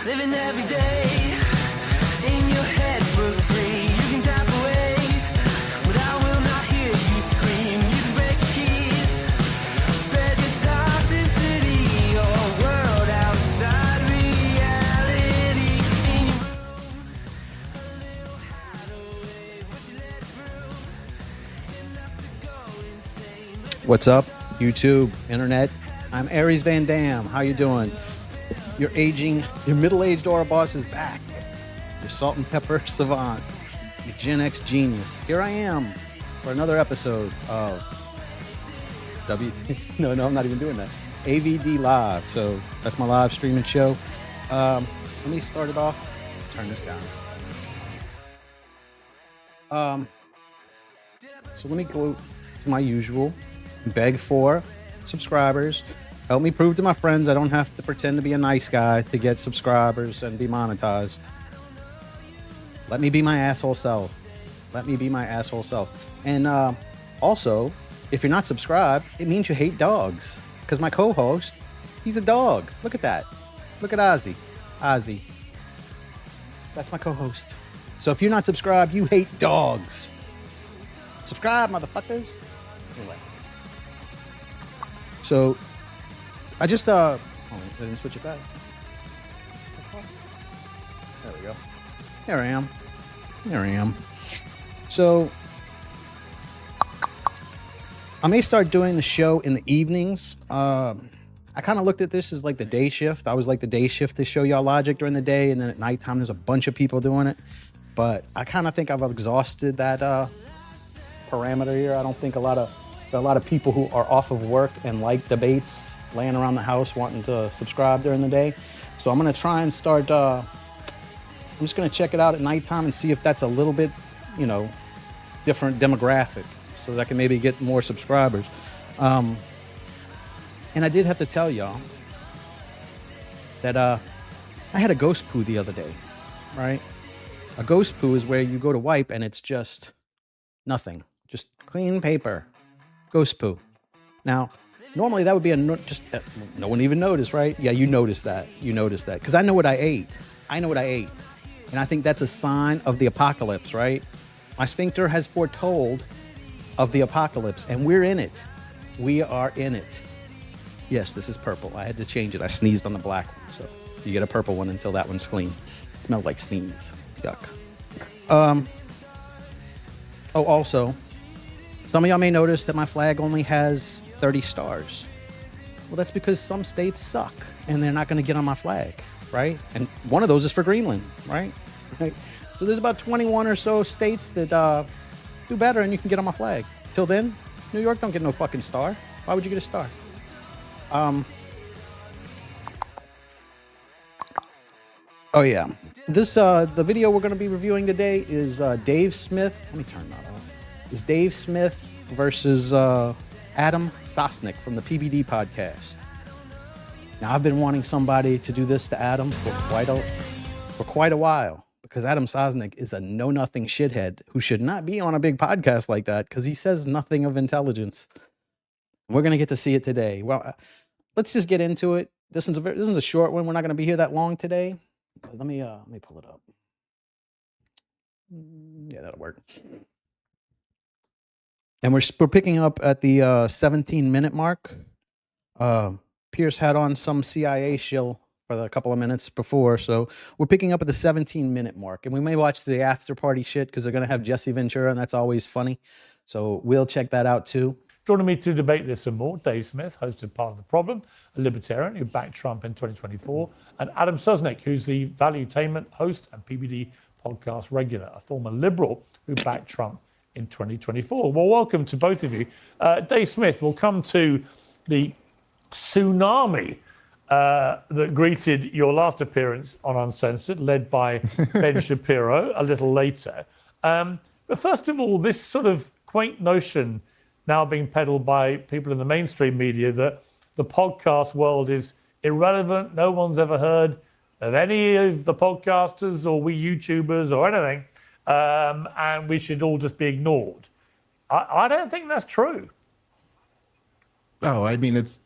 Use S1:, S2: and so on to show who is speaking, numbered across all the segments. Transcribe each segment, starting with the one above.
S1: Living every day in your head for free. You can tap away, but I will not hear you scream. You can break the keys, spread your toxicity, your world outside reality. In your room, a little hideaway, but you let it through enough to go insane.
S2: What's up, YouTube, internet? I'm Aries Van Dam. How you doing? Your middle-aged aura boss is back. Your salt and pepper savant. Your Gen X genius. Here I am for another episode of No, I'm not even doing that. AVDLive. So that's my live streaming show. Let me start it off. Turn this down. So let me go to my usual. Beg for subscribers. Help me prove to my friends I don't have to pretend to be a nice guy to get subscribers and be monetized. Let me be my asshole self. Let me be my asshole self. And also, if you're not subscribed, it means you hate dogs. Because my co-host, he's a dog. Look at that. Look at Ozzy. Ozzy. That's my co-host. So if you're not subscribed, you hate dogs. Subscribe, motherfuckers. Anyway. So I just I didn't switch it back. There we go. Here I am. So I may start doing the show in the evenings. I kind of looked at this as like the day shift. I was like the day shift to show y'all logic during the day, and then at nighttime there's a bunch of people doing it. But I kind of think I've exhausted that parameter here. I don't think there are a lot of people who are off of work and like debates laying around the house wanting to subscribe during the day. So I'm going to try and start, I'm just going to check it out at nighttime and see if that's a little bit, different demographic so that I can maybe get more subscribers. And I did have to tell y'all that I had a ghost poo the other day, right? A ghost poo is where you go to wipe and it's just nothing, just clean paper. Ghost poo. Now, normally that would be no one even noticed, right? Yeah, you noticed that. Because I know what I ate. And I think that's a sign of the apocalypse, right? My sphincter has foretold of the apocalypse, and we're in it. We are in it. Yes, this is purple. I had to change it. I sneezed on the black one, so you get a purple one until that one's clean. It smelled like sneeze. Yuck. Also, some of y'all may notice that my flag only has 30 stars. Well, that's because some states suck and they're not going to get on my flag, right? And one of those is for Greenland, right? So there's about 21 or so states that do better and you can get on my flag. Till then, New York don't get no fucking star. Why would you get a star? Oh yeah. This the video we're going to be reviewing today is Dave Smith. Let me turn that off. Is Dave Smith versus Adam Sosnick from the PBD podcast. Now, I've been wanting somebody to do this to Adam for quite a while because Adam Sosnick is a know-nothing shithead who should not be on a big podcast like that because he says nothing of intelligence. We're going to get to see it today. Well, let's just get into it. This is a short one. We're not going to be here that long today. Let me pull it up. Yeah, that'll work. And we're picking up at the 17-minute mark. Piers had on some CIA shill for a couple of minutes before, so we're picking up at the 17-minute mark. And we may watch the after party shit because they're going to have Jesse Ventura, and that's always funny. So we'll check that out too.
S3: Joining me to debate this and more, Dave Smith, host of Part of the Problem, a libertarian who backed Trump in 2024, and Adam Sosnick, who's the Valuetainment host and PBD podcast regular, a former liberal who backed Trump in 2024. Well, welcome to both of you. Dave Smith, we'll come to the tsunami that greeted your last appearance on Uncensored, led by Ben Shapiro a little later. But first of all, this sort of quaint notion now being peddled by people in the mainstream media that the podcast world is irrelevant, no one's ever heard of any of the podcasters or we YouTubers or anything, and we should all just be ignored. I don't think that's true.
S4: Oh, I mean, it's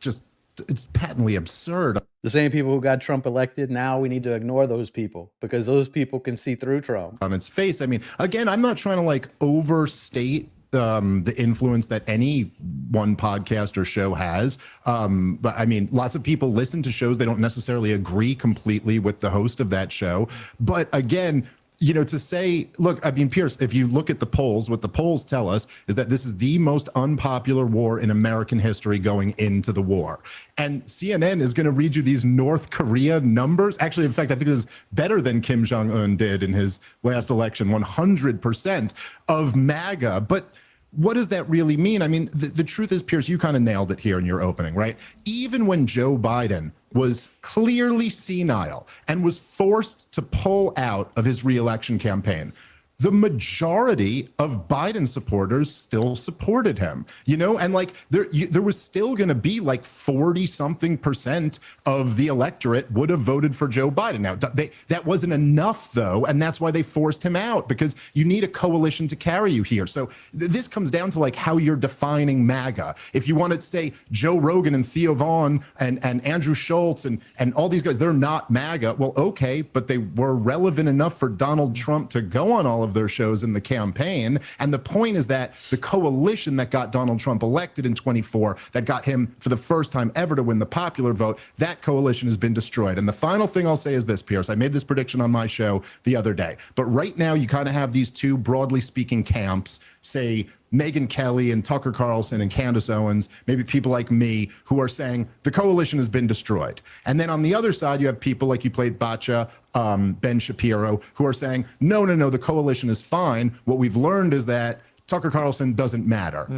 S4: patently absurd.
S2: The same people who got Trump elected, now we need to ignore those people because those people can see through Trump.
S4: On its face. I mean, again, I'm not trying to like overstate the influence that any one podcast or show has. But I mean, lots of people listen to shows. They don't necessarily agree completely with the host of that show. But again, you know, to say, look, I mean, Piers, if you look at the polls, what the polls tell us is that this is the most unpopular war in American history going into the war. And CNN is going to read you these North Korea numbers. Actually, in fact, I think it was better than Kim Jong-un did in his last election, 100% of MAGA. But what does that really mean? I mean, the truth is, Piers, you kind of nailed it here in your opening, right? Even when Joe Biden was clearly senile and was forced to pull out of his reelection campaign, the majority of Biden supporters still supported him, you know, and like there was still going to be like 40-something% of the electorate would have voted for Joe Biden. Now, that wasn't enough, though, and that's why they forced him out, because you need a coalition to carry you here. So this comes down to like how you're defining MAGA. If you want to say Joe Rogan and Theo Vaughn and Andrew Schultz and all these guys, they're not MAGA. Well, okay, but they were relevant enough for Donald Trump to go on all of their shows in the campaign. And the point is that the coalition that got Donald Trump elected in 24, that got him for the first time ever to win the popular vote, that coalition has been destroyed. And the final thing I'll say is this, Piers, I made this prediction on my show the other day, but right now you kind of have these two, broadly speaking, camps, say Megyn Kelly and Tucker Carlson and Candace Owens, maybe people like me, who are saying the coalition has been destroyed. And then on the other side, you have people like you played Bacha, Ben Shapiro, who are saying, no, the coalition is fine. What we've learned is that Tucker Carlson doesn't matter.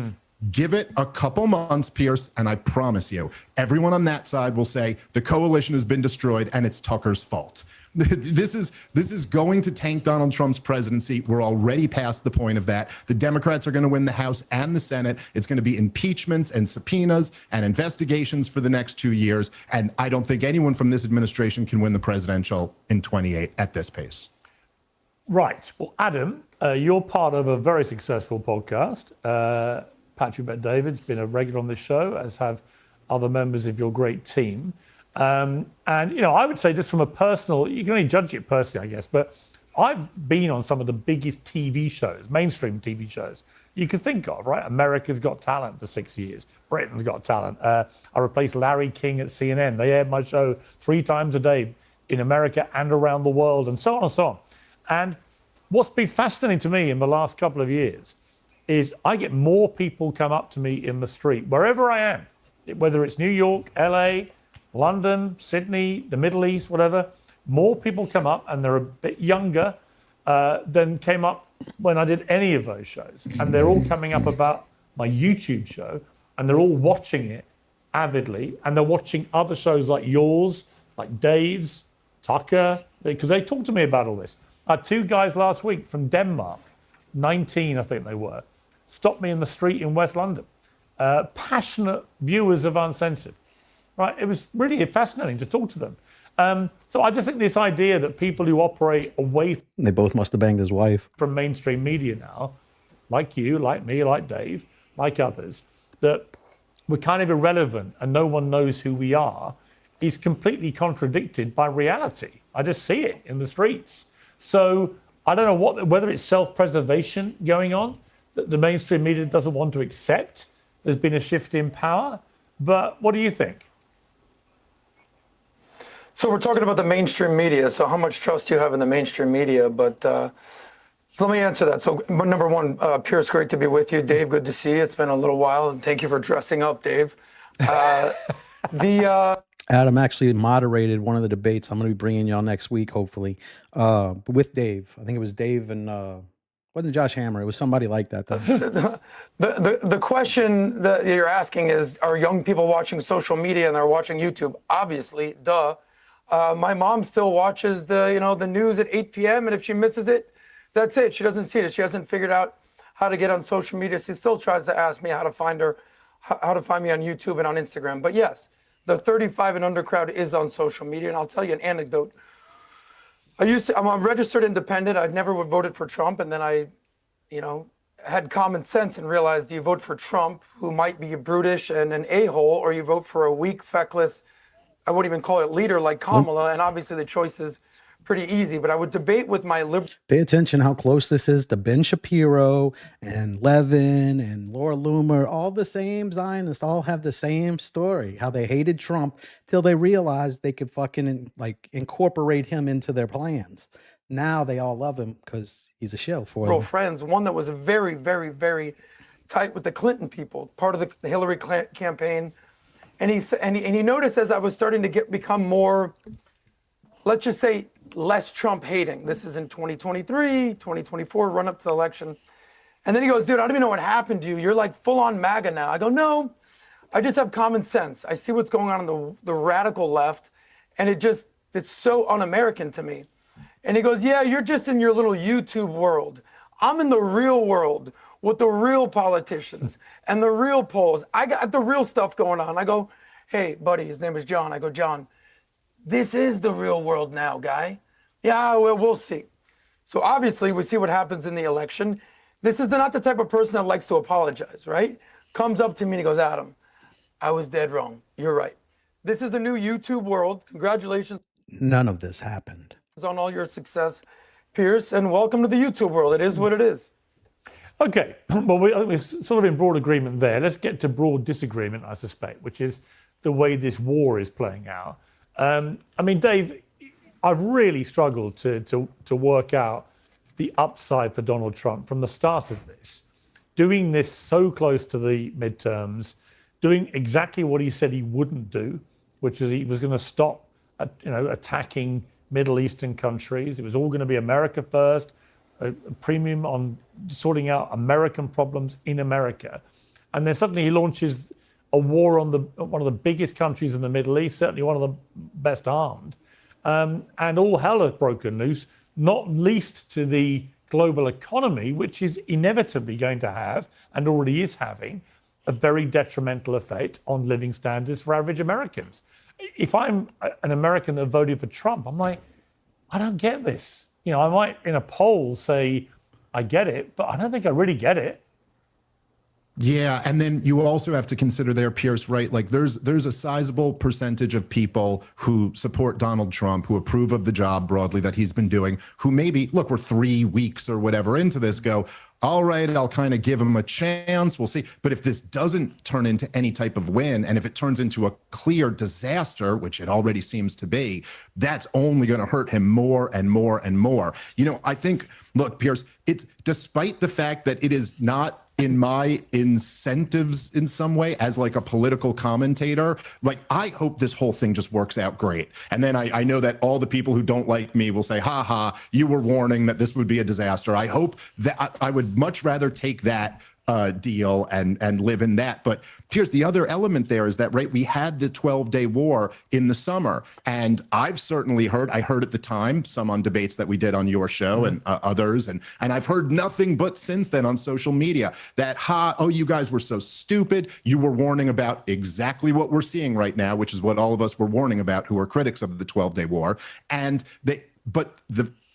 S4: Give it a couple months, Piers, and I promise you, everyone on that side will say the coalition has been destroyed and it's Tucker's fault. This is going to tank Donald Trump's presidency. We're already past the point of that. The Democrats are going to win the House and the Senate. It's going to be impeachments and subpoenas and investigations for the next 2 years. And I don't think anyone from this administration can win the presidential in 28 at this pace.
S3: Right. Well, Adam, you're part of a very successful podcast. Patrick Bet-David's been a regular on this show, as have other members of your great team. And, you know, I would say just from a personal, you can only judge it personally, I guess, but I've been on some of the biggest TV shows, mainstream TV shows you could think of, right? America's Got Talent for 6 years. Britain's Got Talent. I replaced Larry King at CNN. They aired my show 3 times a day in America and around the world, and so on and so on. And what's been fascinating to me in the last couple of years is I get more people come up to me in the street, wherever I am, whether it's New York, LA, London, Sydney, the Middle East, whatever. More people come up, and they're a bit younger than came up when I did any of those shows. And they're all coming up about my YouTube show, and they're all watching it avidly, and they're watching other shows like yours, like Dave's, Tucker, because they talked to me about all this. I had 2 guys last week from Denmark, 19 I think they were, stopped me in the street in West London. Passionate viewers of Uncensored. Right, it was really fascinating to talk to them. So I just think this idea that people who operate away
S2: They both must have banged his wife.
S3: from mainstream media now, like you, like me, like Dave, like others, that we're kind of irrelevant and no one knows who we are, is completely contradicted by reality. I just see it in the streets. So I don't know whether it's self-preservation going on, that the mainstream media doesn't want to accept there's been a shift in power. But what do you think?
S5: So we're talking about the mainstream media. So how much trust do you have in the mainstream media? But so let me answer that. So number one, Piers, great to be with you. Dave, good to see you. It's been a little while, and thank you for dressing up, Dave.
S2: Adam actually moderated one of the debates. I'm going to be bringing y'all next week, hopefully, with Dave. I think it was Dave and wasn't Josh Hammer. It was somebody like that, though.
S5: The question that you're asking is, are young people watching social media and they're watching YouTube? Obviously, duh. My mom still watches the news at 8 p.m. and if she misses it, that's it. She doesn't see it. She hasn't figured out how to get on social media. She still tries to ask me how to find me on YouTube and on Instagram. But yes, the 35 and under crowd is on social media. And I'll tell you an anecdote. I'm a registered independent. I'd never voted for Trump. And then I, had common sense and realized you vote for Trump, who might be brutish and an a-hole, or you vote for a weak, feckless, I wouldn't even call it leader like Kamala, and obviously the choice is pretty easy, but I would debate with my liberal.
S2: Pay attention how close this is to Ben Shapiro and Levin and Laura Loomer. All the same Zionists, all have the same story, how they hated Trump till they realized they could fucking like incorporate him into their plans. Now they all love him because he's a shill for them.
S5: Friends, one that was very, very, very tight with the Clinton people, part of the Hillary campaign. And he noticed as I was starting to become more, let's just say, less Trump hating. This is in 2023, 2024, run up to the election. And then he goes, dude, I don't even know what happened to you. You're like full on MAGA now. I go, no, I just have common sense. I see what's going on in the radical left. And it's so un-American to me. And he goes, yeah, you're just in your little YouTube world. I'm in the real world with the real politicians and the real polls. I got the real stuff going on. I go, hey, buddy, his name is John. I go, John, this is the real world now, guy. Yeah, well, we'll see. So obviously, we see what happens in the election. This is not the type of person that likes to apologize, right? Comes up to me and he goes, Adam, I was dead wrong. You're right. This is the new YouTube world. Congratulations
S2: None of this happened.
S5: on all your success, Piers, and welcome to the YouTube world. It is what it is.
S3: Okay, well, we're sort of in broad agreement there. Let's get to broad disagreement, I suspect, which is the way this war is playing out. I mean, Dave, I've really struggled to work out the upside for Donald Trump from the start of this. Doing this so close to the midterms, doing exactly what he said he wouldn't do, which is he was going to stop, attacking Middle Eastern countries. It was all going to be America first, a premium on sorting out American problems in America. And then suddenly he launches a war on one of the biggest countries in the Middle East, certainly one of the best armed. And all hell has broken loose, not least to the global economy, which is inevitably going to have, and already is having, a very detrimental effect on living standards for average Americans. If I'm an American that voted for Trump, I'm like, I don't get this. I might in a poll say, I get it, but I don't think I really get it.
S4: Yeah, and then you also have to consider there, Piers, right? Like there's a sizable percentage of people who support Donald Trump, who approve of the job broadly that he's been doing, who maybe, look, we're 3 weeks or whatever into this, go, all right, I'll kind of give him a chance. We'll see. But if this doesn't turn into any type of win, and if it turns into a clear disaster, which it already seems to be, that's only going to hurt him more and more and more. I think, look, Piers, it's despite the fact that it is not in my incentives in some way as like a political commentator, like I hope this whole thing just works out great. And then I know that all the people who don't like me will say, ha ha, you were warning that this would be a disaster. I hope that I would much rather take that deal and live in that. But here's the other element there is that, right, we had the 12-day war in the summer. And I've certainly heard, I heard at the time, some on debates that we did on your show and others. And I've heard nothing but since then on social media that, you guys were so stupid. You were warning about exactly what we're seeing right now, which is what all of us were warning about who are critics of the 12-day war. But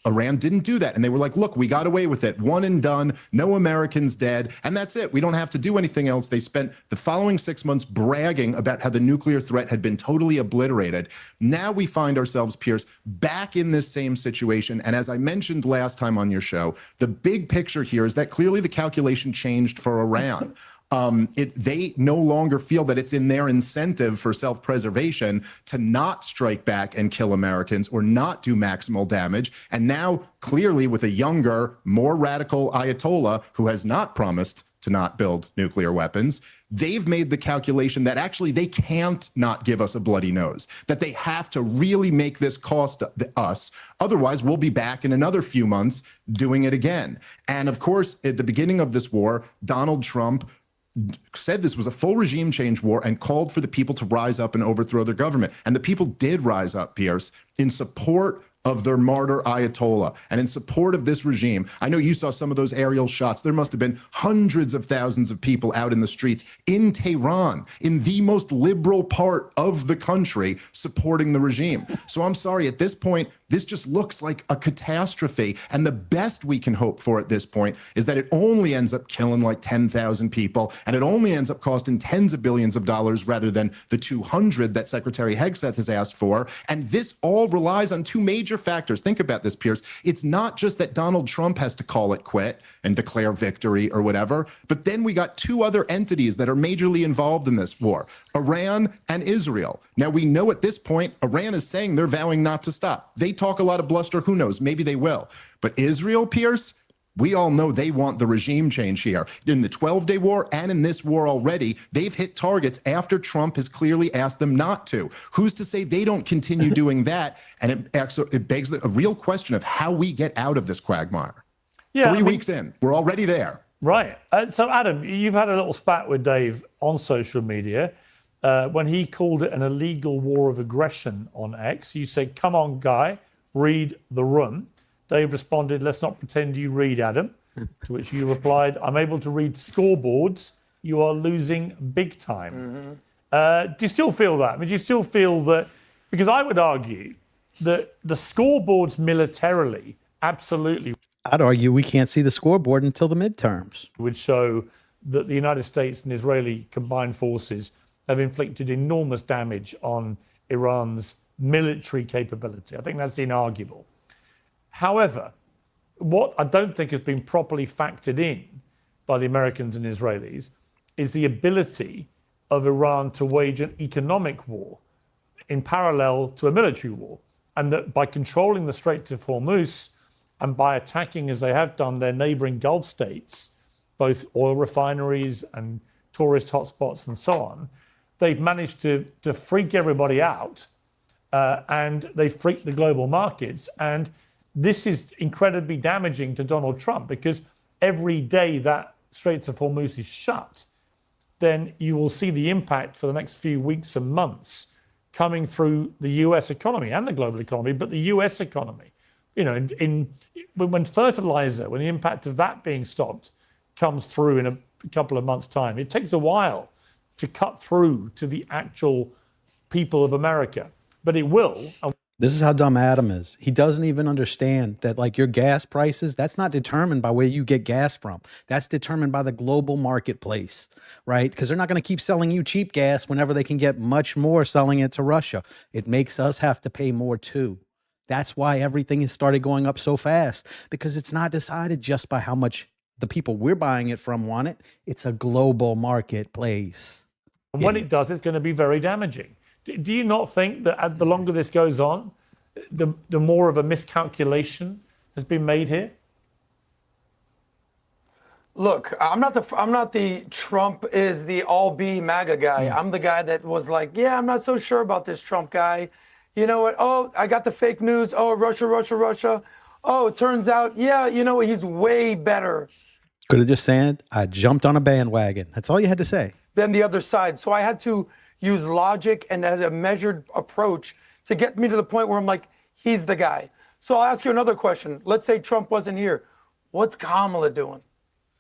S4: Iran didn't do that. And they were like, look, we got away with it. One and done. No Americans dead. And that's it. We don't have to do anything else. They spent the following 6 months bragging about how the nuclear threat had been totally obliterated. Now we find ourselves, Piers, back in this same situation. And as I mentioned last time on your show, the big picture here is that clearly the calculation changed for Iran. They no longer feel that it's in their incentive for self-preservation to not strike back and kill Americans or not do maximal damage. And now, clearly, with a younger, more radical Ayatollah who has not promised to not build nuclear weapons, they've made the calculation that actually they can't not give us a bloody nose, that they have to really make this cost us. Otherwise, we'll be back in another few months doing it again. And of course, at the beginning of this war, Donald Trump said this was a full regime change war and called for the people to rise up and overthrow their government. And the people did rise up, Piers, in support of their martyr Ayatollah and in support of this regime. I know you saw some of those aerial shots. There must have been hundreds of thousands of people out in the streets in Tehran, in the most liberal part of the country, supporting the regime. So I'm sorry, at this point, This just looks like a catastrophe. And the best we can hope for at this point is that it only ends up killing like 10,000 people, and it only ends up costing tens of billions of dollars rather than the 200 that Secretary Hegseth has asked for. And this all relies on two major factors. Think about this, Piers. It's not just that Donald Trump has to call it quit and declare victory or whatever, but then we got two other entities that are majorly involved in this war, Iran and Israel. Now, we know at this point, Iran is saying they're vowing not to stop. They talk a lot of bluster. Who knows? Maybe they will. But Israel, Piers, we all know they want the regime change here. In the 12-day war and in this war already, they've hit targets after Trump has clearly asked them not to. Who's to say they don't continue doing that? And it begs a real question of how we get out of this quagmire. Yeah, 3 weeks in, we're already there.
S3: Right. So, Adam, you've had a little spat with Dave on social media. When he called it an illegal war of aggression on X, you said, come on, guy, read the room. Dave responded, let's not pretend you read, Adam. To which you replied, I'm able to read scoreboards. You are losing big time. Do you still feel that? I mean, do you still feel that? Because I would argue that the scoreboards militarily absolutely
S2: I'd argue we can't see the scoreboard until the midterms.
S3: would show that the United States and Israeli combined forces have inflicted enormous damage on Iran's military capability. I think that's inarguable. However, what I don't think has been properly factored in by the Americans and Israelis is the ability of Iran to wage an economic war in parallel to a military war. And that by controlling the Straits of Hormuz and by attacking, as they have done, their neighboring Gulf states, both oil refineries and tourist hotspots and so on, they've managed to freak everybody out and they freaked the global markets. And this is incredibly damaging to Donald Trump because every day that Straits of Hormuz is shut, then you will see the impact for the next few weeks and months coming through the US economy and the global economy, but the US economy. You know, when fertilizer, when the impact of that being stopped comes through in a couple of months' time, it takes a while to cut through to the actual people of America, but it will.
S2: This is how dumb Adam is. He doesn't even understand that, like, your gas prices, that's not determined by where you get gas from. That's determined by the global marketplace, right? Because they're not going to keep selling you cheap gas whenever they can get much more selling it to Russia. It makes us have to pay more too. That's why everything has started going up so fast, because it's not decided just by how much the people we're buying it from want it. It's a global marketplace.
S3: And when it does, it's going to be very damaging. Do you not think that the longer this goes on, the more of a miscalculation has been made here?
S5: Look, I'm not the Trump is the all B MAGA guy. I'm the guy that was like, yeah, I'm not so sure about this Trump guy. You know what? Oh, I got the fake news. Oh, Russia. Oh, it turns out, yeah, you know what? He's way better.
S2: Could have just said, I jumped on a bandwagon. That's all you had to say.
S5: Than the other side. So I had to use logic and a measured approach to get me to the point where I'm like, he's the guy. So I'll ask you another question. Let's say Trump wasn't here. What's Kamala doing?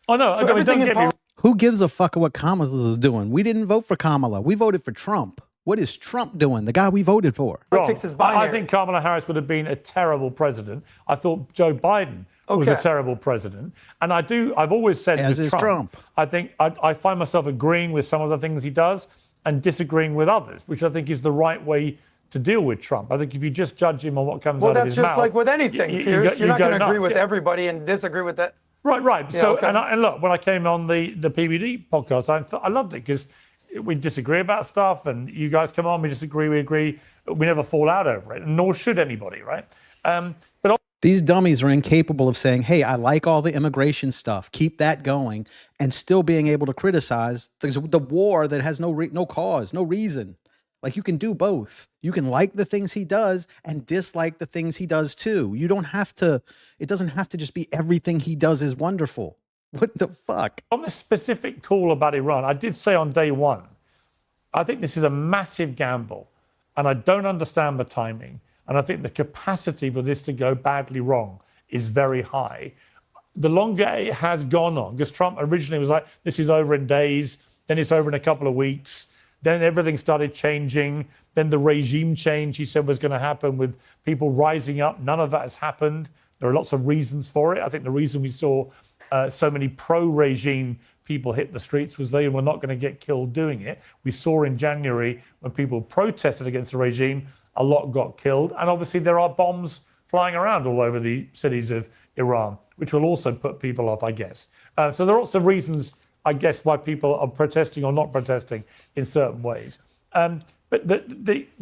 S3: Oh, no.
S5: So
S3: don't get me.
S2: Who gives a fuck what Kamala is doing? We didn't vote for Kamala. We voted for Trump. What is Trump doing? The guy we voted for.
S5: Politics is binary.
S3: I think Kamala Harris would have been a terrible president. I thought Joe Biden was a terrible president. And I've always said
S2: as
S3: with
S2: is Trump.
S3: I think I find myself agreeing with some of the things he does and disagreeing with others, which I think is the right way to deal with Trump. I think if you just judge him on what comes out of his mouth.
S5: Well, that's just like with anything, Piers. You're not going to agree with everybody and disagree with that.
S3: Right. Yeah, so, okay. and look, when I came on the PBD podcast, I loved it because we disagree about stuff, and you guys come on, we disagree, we agree. We never fall out over it, nor should anybody, right? But
S2: these dummies are incapable of saying, hey, I like all the immigration stuff, keep that going, and still being able to criticize the war that has no cause, no reason. Like, you can do both. You can like the things he does and dislike the things he does too. You don't have to, it doesn't have to just be everything he does is wonderful. What the fuck?
S3: On this specific call about Iran, I did say on day one, I think this is a massive gamble, and I don't understand the timing. And I think the capacity for this to go badly wrong is very high. The longer it has gone on, because Trump originally was like, this is over in days, then it's over in a couple of weeks, then everything started changing, Then the regime change, he said, was going to happen with people rising up. None of that has happened. There are lots of reasons for it. I think the reason we saw so many pro-regime people hit the streets was they were not going to get killed doing it. We saw in January when people protested against the regime, a lot got killed. And obviously there are bombs flying around all over the cities of Iran, which will also put people off, I guess. So there are lots of reasons, I guess, why people are protesting or not protesting in certain ways. But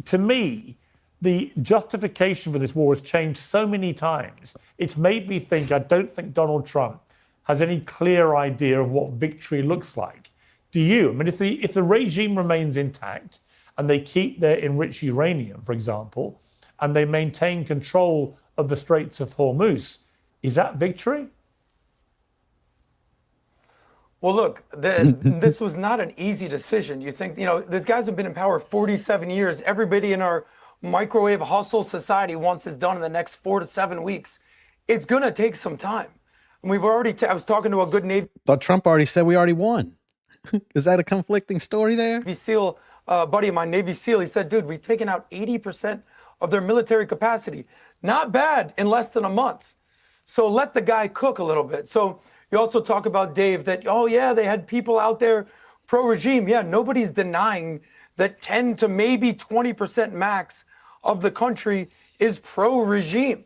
S3: to me, the justification for this war has changed so many times. It's made me think, I don't think Donald Trump has any clear idea of what victory looks like. Do you? I mean, if the regime remains intact and they keep their enriched uranium, for example, and they maintain control of the Straits of Hormuz, is that victory?
S5: Well, look, this was not an easy decision. You think, these guys have been in power 47 years. Everybody in our microwave hustle society wants this done in the next 4 to 7 weeks. It's going to take some time. And we've already, I was talking to a good Navy
S2: Thought Trump already said we already won. Is that a conflicting story there?
S5: SEAL, buddy of mine, Navy SEAL. He said, dude, we've taken out 80% of their military capacity. Not bad in less than a month. So let the guy cook a little bit. So you also talk about, Dave, that, oh yeah, they had people out there pro-regime. Yeah, nobody's denying that 10 to maybe 20% max of the country is pro-regime.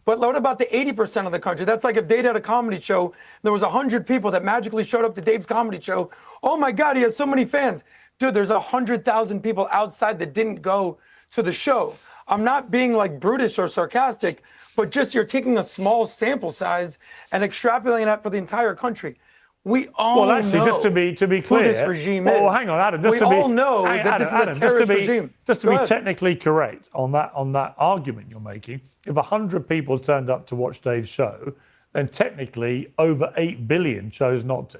S5: But what about the 80% of the country? That's like if Dave had a comedy show, and there was 100 people that magically showed up to Dave's comedy show. Oh my God, he has so many fans. Dude, there's 100,000 people outside that didn't go to the show. I'm not being like brutish or sarcastic, but just you're taking a small sample size and extrapolating that for the entire country. We all know
S3: just to be clear,
S5: who this regime is.
S3: Oh, hang on, Adam.
S5: We all know that this is a terrorist regime.
S3: Just to be technically correct on that argument you're making, if 100 people turned up to watch Dave's show, then technically over 8 billion chose not to.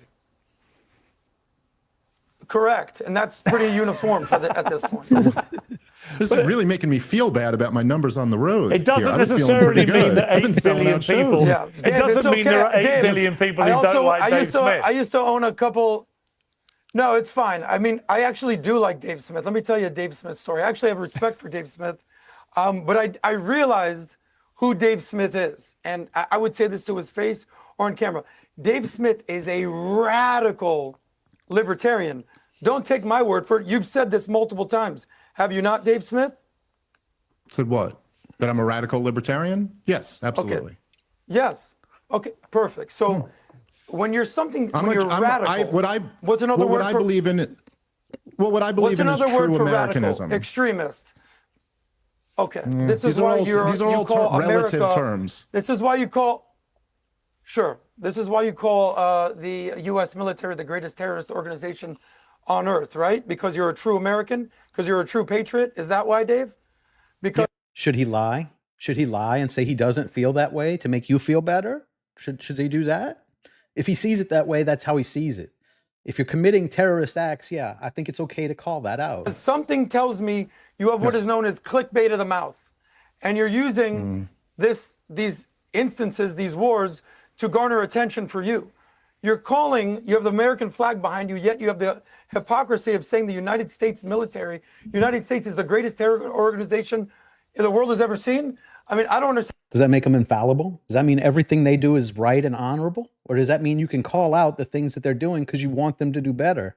S5: Correct, and that's pretty uniform at this point.
S4: This is really making me feel bad about my numbers on the road.
S3: It doesn't necessarily mean that 8 billion people.
S5: Yeah,
S3: it doesn't mean there are 8 billion people who don't like Dave Smith.
S5: I used to own a couple. No, it's fine. I mean, I actually do like Dave Smith. Let me tell you a Dave Smith story. I actually have respect for Dave Smith, but I realized who Dave Smith is, and I would say this to his face or on camera. Dave Smith is a radical libertarian. Don't take my word for it. You've said this multiple times. Have you not, Dave Smith?
S4: Said what? That I'm a radical libertarian? Yes, absolutely.
S5: Okay. Yes. Okay, perfect. So when you're radical, what's another word for?
S4: I believe in it. Well, what I believe in is true Americanism.
S5: Radical? Extremist. Okay. This is why
S4: these are all
S5: call
S4: relative
S5: America,
S4: terms.
S5: This is why you call. Sure. This is why you call the U.S. military the greatest terrorist organization on earth, right? Because you're a true American? Because you're a true patriot? Is that why, Dave? Because
S2: Should he lie? Should he lie and say he doesn't feel that way to make you feel better? Should he do that? If he sees it that way, that's how he sees it. If you're committing terrorist acts, yeah, I think it's okay to call that out.
S5: something tells me you have what is known as clickbait of the mouth. And you're using these instances, these wars, to garner attention for you. You have the American flag behind you, yet you have the hypocrisy of saying the United States military, United States is the greatest terror organization the world has ever seen. I mean, I don't understand.
S2: Does that make them infallible? Does that mean everything they do is right and honorable? Or does that mean you can call out the things that they're doing because you want them to do better?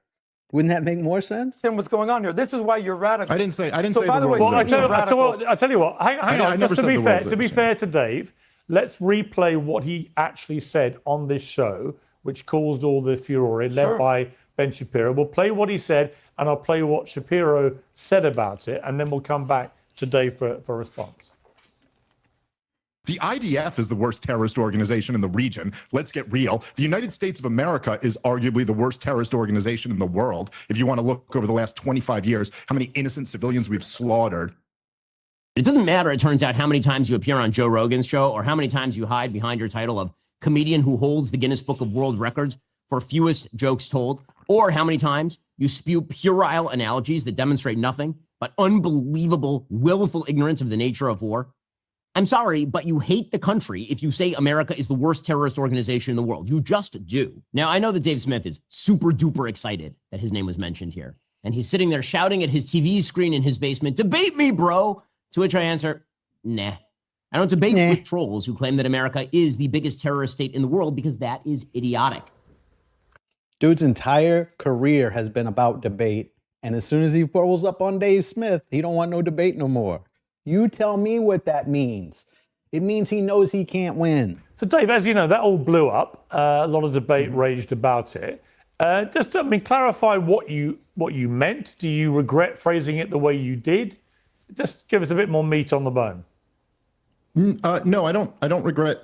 S2: Wouldn't that make more sense?
S5: What's going on here? This is why you're radical.
S4: I didn't say
S5: by
S4: the
S5: the way,
S4: world was
S3: I tell you what, hang on, just to be fair to Dave, let's replay what he actually said on this show, which caused all the furore, led by Ben Shapiro. We'll play what he said, and I'll play what Shapiro said about it, and then we'll come back to Dave for a response.
S4: The IDF is the worst terrorist organization in the region. Let's get real. The United States of America is arguably the worst terrorist organization in the world. If you want to look over the last 25 years, how many innocent civilians we've slaughtered.
S6: It doesn't matter, it turns out, how many times you appear on Joe Rogan's show or how many times you hide behind your title of comedian who holds the Guinness Book of World Records for fewest jokes told, or how many times you spew puerile analogies that demonstrate nothing but unbelievable, willful ignorance of the nature of war. I'm sorry, but you hate the country if you say America is the worst terrorist organization in the world. You just do. Now, I know that Dave Smith is super duper excited that his name was mentioned here. and he's sitting there shouting at his TV screen in his basement, "Debate me, bro!" To which I answer, nah. I don't debate with trolls who claim that America is the biggest terrorist state in the world because that is idiotic.
S2: Dude's entire career has been about debate. And as soon as he rolls up on Dave Smith, he don't want no debate no more. You tell me what that means. It means he knows he can't win.
S3: So, Dave, as you know, that all blew up. A lot of debate raged about it. Clarify what you meant. Do you regret phrasing it the way you did? Just give us a bit more meat on the bone.
S4: No, I don't regret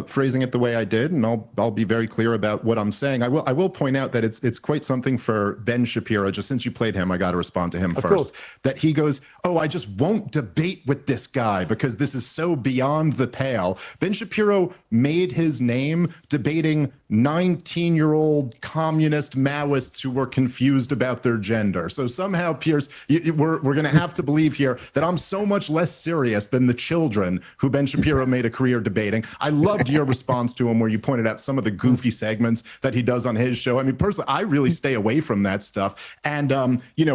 S4: phrasing it the way I did, and I'll be very clear about what I'm saying. I will point out that it's quite something for Ben Shapiro. Just since you played him, I got to respond to him first.
S3: Course.
S4: That he goes, "Oh, I just won't debate with this guy because this is so beyond the pale." Ben Shapiro made his name debating 19-year-old communist Maoists who were confused about their gender. So somehow, Piers, we're going to have to believe here that I'm so much less serious than the children who Ben Shapiro made a career debating. I loved your response to him where you pointed out some of the goofy segments that he does on his show. I mean, personally, I really stay away from that stuff. And,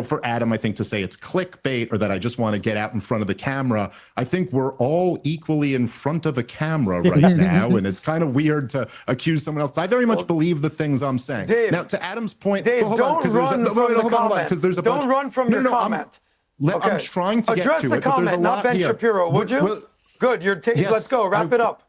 S4: for Adam, I think to say it's clickbait or that I just want to get out in front of the camera, I think we're all equally in front of a camera right now. And it's kind of weird to accuse someone else. I very much believe the things I'm saying.
S5: Dave,
S4: now, to Adam's point,
S5: Dave,
S4: hold
S5: don't run from the comment.
S4: Because there's a bunch.
S5: Don't run from your comment.
S4: I'm trying to
S5: address
S4: get to
S5: the
S4: it, but there's a
S5: comment, not
S4: lot
S5: Ben
S4: here.
S5: Shapiro, would you? Good,
S4: yes,
S5: let's go, wrap it up.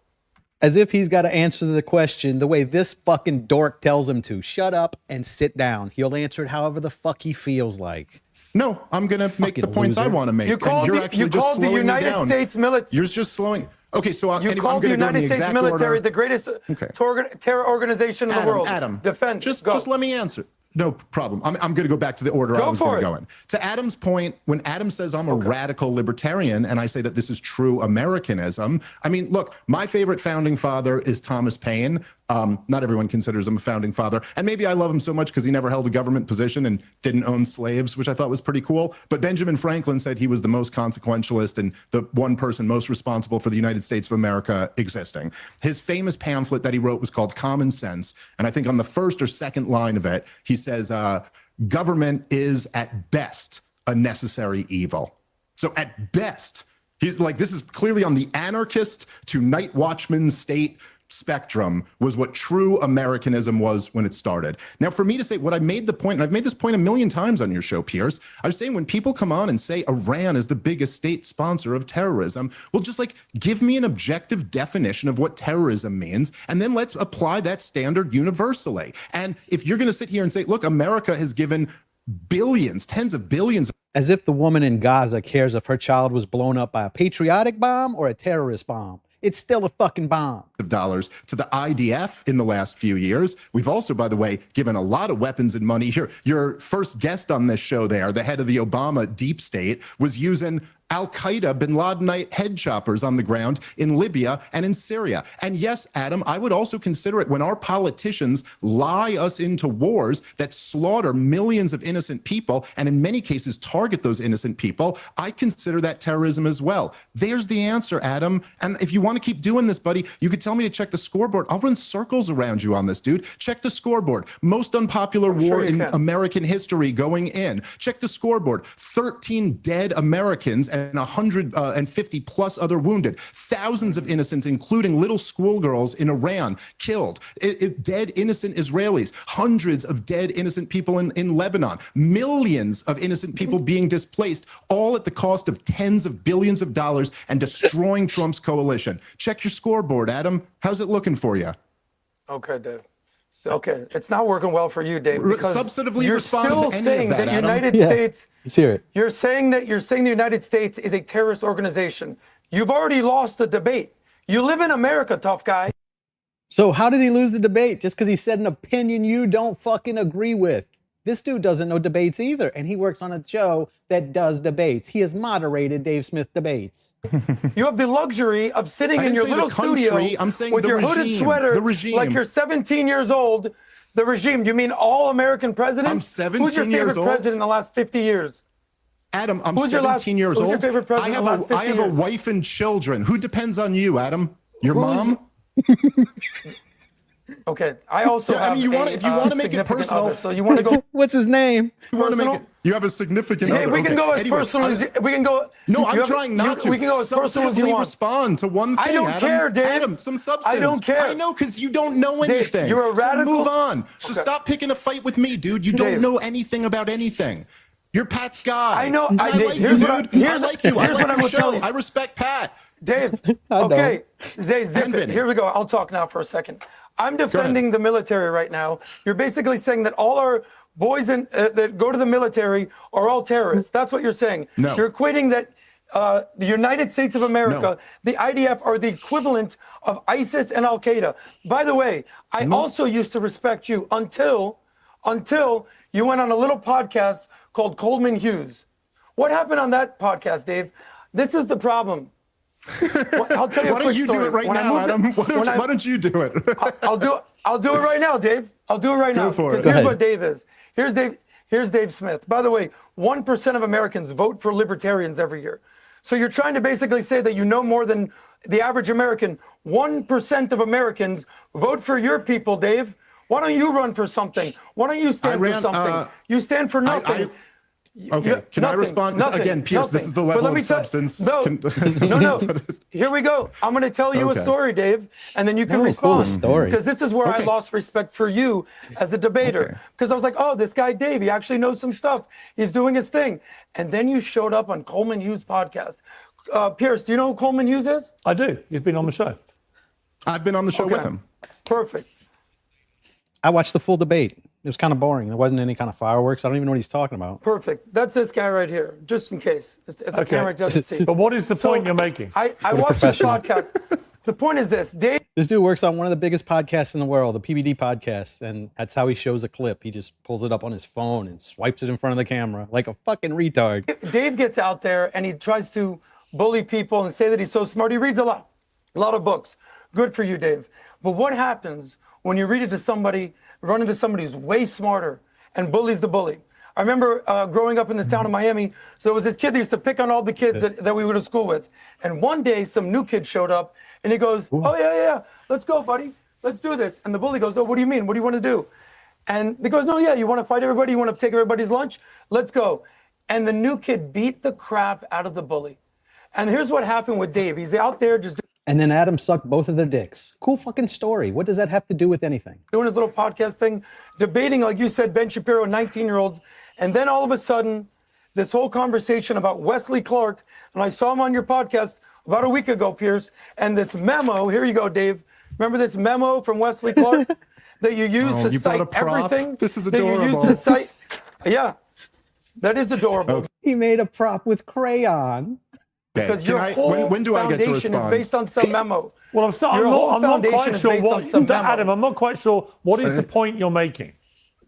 S2: As if he's got to answer the question the way this fucking dork tells him to. Shut up and sit down. He'll answer it however the fuck he feels like.
S4: No, I'm going to make the points I want to make.
S5: You called the United States military.
S4: You're just slowing. Okay, so
S5: you called the United States military the greatest terror organization in the world.
S4: Adam,
S5: defend.
S4: Just let me answer. No problem. I'm going to go back to the order I was going to go in. To Adam's point, when Adam says I'm a radical libertarian and I say that this is true Americanism, I mean, look, my favorite founding father is Thomas Paine. Not everyone considers him a founding father. And maybe I love him so much because he never held a government position and didn't own slaves, which I thought was pretty cool. But Benjamin Franklin said he was the most consequentialist and the one person most responsible for the United States of America existing. His famous pamphlet that he wrote was called Common Sense. And I think on the first or second line of it, he says, government is at best a necessary evil. So at best, he's like, this is clearly on the anarchist to night watchman state spectrum was what true Americanism was when it started. Now, for me to say what I made the point, and I've made this point a million times on your show, Piers, I was saying when people come on and say Iran is the biggest state sponsor of terrorism, well, just like give me an objective definition of what terrorism means, and then let's apply that standard universally. And if you're going to sit here and say, look, America has given billions, tens of billions.
S2: As if the woman in Gaza cares if her child was blown up by a patriotic bomb or a terrorist bomb. It's still a fucking bomb.
S4: Of dollars to the IDF in the last few years. We've also, by the way, given a lot of weapons and money here. Your first guest on this show there, the head of the Obama deep state, was using Al-Qaeda, bin Ladenite head choppers on the ground in Libya and in Syria. And yes, Adam, I would also consider it when our politicians lie us into wars that slaughter millions of innocent people and in many cases target those innocent people. I consider that terrorism as well. There's the answer, Adam. And if you want to keep doing this, buddy, you could tell me to check the scoreboard. I'll run circles around you on this, dude. Check the scoreboard. Most unpopular war in American history going in. Check the scoreboard. 13 dead Americans and 150 plus other wounded. Thousands of innocents, including little schoolgirls in Iran, killed. Dead innocent Israelis. Hundreds of dead innocent people in Lebanon. Millions of innocent people being displaced, all at the cost of tens of billions of dollars and destroying Trump's coalition. Check your scoreboard, Adam. How's it looking for you?
S5: Okay, Dave. Okay, it's not working well for you, Dave, because
S4: substantively
S5: you're
S4: respond
S5: still
S4: to any
S5: saying
S4: of that,
S5: that
S4: Adam.
S5: United States.
S2: Let's hear it.
S5: You're saying the United States is a terrorist organization. You've already lost the debate. You live in America, tough guy.
S2: So how did he lose the debate? Just because he said an opinion you don't fucking agree with. This dude doesn't know debates either, and he works on a show that does debates. He has moderated Dave Smith debates.
S5: You have the luxury of sitting in your little studio with your hooded sweater like you're 17 years old. The regime, you mean all American presidents?
S4: I'm 17
S5: Who's your favorite
S4: years old?
S5: president in the last 50 years?
S4: Adam, I'm
S5: Who's your
S4: 17 years old.
S5: Who's your favorite president in the last 50
S4: I have a wife and children. Who depends on you, Adam? Your mom?
S5: Okay, I also have
S4: if you want to make it personal,
S5: other, so you want to go
S2: What's his name?
S4: You want to make
S5: personal?
S4: it You have a significant
S5: Hey,
S4: other.
S5: we can
S4: Okay.
S5: go as
S4: Anyway,
S5: personal as we can go.
S4: No, I'm
S5: you have-
S4: trying not to.
S5: We can go as personal as you want.
S4: Respond to one thing.
S5: I don't
S4: Adam.
S5: care, Dave.
S4: Adam, some substance.
S5: I don't care.
S4: I know, because you don't know
S5: Dave,
S4: anything.
S5: you're a radical-
S4: So move on. So
S5: Okay.
S4: stop picking a fight with me, dude. You don't
S5: Dave.
S4: know anything about anything. You're Pat's guy.
S5: I know.
S4: And I
S5: Dave,
S4: like
S5: here's
S4: you,
S5: what I-
S4: dude. I
S5: here's-
S4: like you. I
S5: here's
S4: like
S5: what I
S4: your
S5: will tell
S4: show.
S5: you.
S4: I respect Pat.
S5: Dave,
S2: I don't.
S5: okay. Zay, zip
S4: And
S5: it.
S4: Vinny.
S5: Here we go. I'll talk now for a second. I'm defending the military right now. You're basically saying that all our boys that go to the military are all terrorists. That's what you're saying.
S4: No.
S5: You're equating that the United States of America, the IDF, are the equivalent of ISIS and Al Qaeda. By the way, I also used to respect you until you went on a little podcast called Coleman Hughes. What happened on that podcast, Dave? This is the problem. I'll tell you a
S4: Why
S5: quick
S4: don't you
S5: story.
S4: do it right
S5: When I
S4: now,
S5: moved to-
S4: Adam?
S5: when I-
S4: Why don't you do it?
S5: I'll do it right now, Dave. I'll do it right now.
S4: for it.
S5: Because
S4: Go
S5: here's
S2: ahead.
S5: what Dave is. Here's Dave Smith. By the way, 1% of Americans vote for libertarians every year. So you're trying to basically say that you know more than the average American. 1% of Americans vote for your people, Dave. Why don't you run for something? Why don't you stand for something? You stand for nothing.
S4: Okay, can I respond? Again, Piers, this is the level of substance.
S5: No. Here we go. I'm going to tell you a
S4: Okay.
S5: story, Dave, and then you can
S2: Oh, cool
S5: respond.
S2: story.
S5: Because this is where I
S4: Okay.
S5: lost respect for you as a debater. Because I was like, oh, this guy Dave, he actually knows some stuff. He's doing his thing. And then you showed up on Coleman Hughes' podcast. Piers, do you know who Coleman Hughes is?
S3: I do. He's been on the show.
S4: I've been on the show with him.
S5: Perfect.
S2: I watched the full debate. It was kind of boring. There wasn't any kind of fireworks. I don't even know what he's talking about.
S5: Perfect. That's this guy right here, just in case, if the
S3: Okay.
S5: camera doesn't see.
S3: But what is the
S5: So,
S3: point you're making?
S5: I watched this
S2: professional.
S5: podcast. The point is this, Dave.
S2: This dude works on one of the biggest podcasts in the world, the PBD podcast, and that's how he shows a clip. He just pulls it up on his phone and swipes it in front of the camera like a fucking retard.
S5: Dave gets out there and he tries to bully people and say that he's so smart. He reads a lot of books. Good for you, Dave. But what happens when you read it to somebody, run into somebody who's way smarter and bullies the bully? I remember growing up in this town of Miami, so there was this kid that used to pick on all the kids that we went to school with. And one day, some new kid showed up and he goes, oh, yeah, let's go, buddy. Let's do this. And the bully goes, oh, what do you mean? What do you want to do? And he goes, no, yeah, you want to fight everybody? You want to take everybody's lunch? Let's go. And the new kid beat the crap out of the bully. And here's what happened with Dave. He's out there just
S2: And then Adam sucked both of their dicks. Cool fucking story. What does that have to do with anything?
S5: doing his little podcast thing, debating, like you said, Ben Shapiro, 19-year-olds. And then all of a sudden, this whole conversation about Wesley Clark, and I saw him on your podcast about a week ago, Piers, and this memo, here you go, Dave. Remember this memo from Wesley Clark that you used to
S4: you brought a
S5: cite
S4: prop?
S5: everything?
S4: This is
S5: That you used
S4: adorable.
S5: to cite, yeah, that is adorable.
S2: He made a prop with crayon.
S5: Because
S4: Can
S5: your
S4: I-
S5: whole
S4: when do I get to
S5: foundation is
S4: respond?
S5: based on some memo.
S3: Well, I'm
S5: Your whole
S3: not
S5: foundation
S3: quite
S5: is
S3: sure
S5: based on
S3: what,
S5: some memo.
S3: Adam, I'm not quite sure what is the point you're making.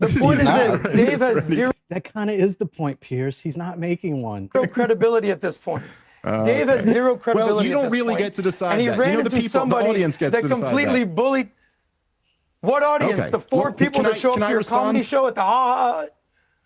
S5: The point is this,
S4: Right.
S5: Dave has zero
S2: That kind of is the point, Piers. He's not making one.
S5: credibility at this point. Dave has zero credibility.
S4: Well, you
S5: at
S4: don't
S5: this
S4: really
S5: point.
S4: get to decide
S5: And he
S4: that.
S5: ran
S4: You know, the
S5: into
S4: people- the
S5: somebody
S4: audience gets
S5: that
S4: to decide
S5: completely
S4: that.
S5: bullied. What audience?
S4: Okay.
S5: The four
S4: Well,
S5: people
S4: can
S5: that
S4: I-
S5: show up
S4: can
S5: to
S4: I
S5: your comedy
S4: respond?
S5: show at the ha.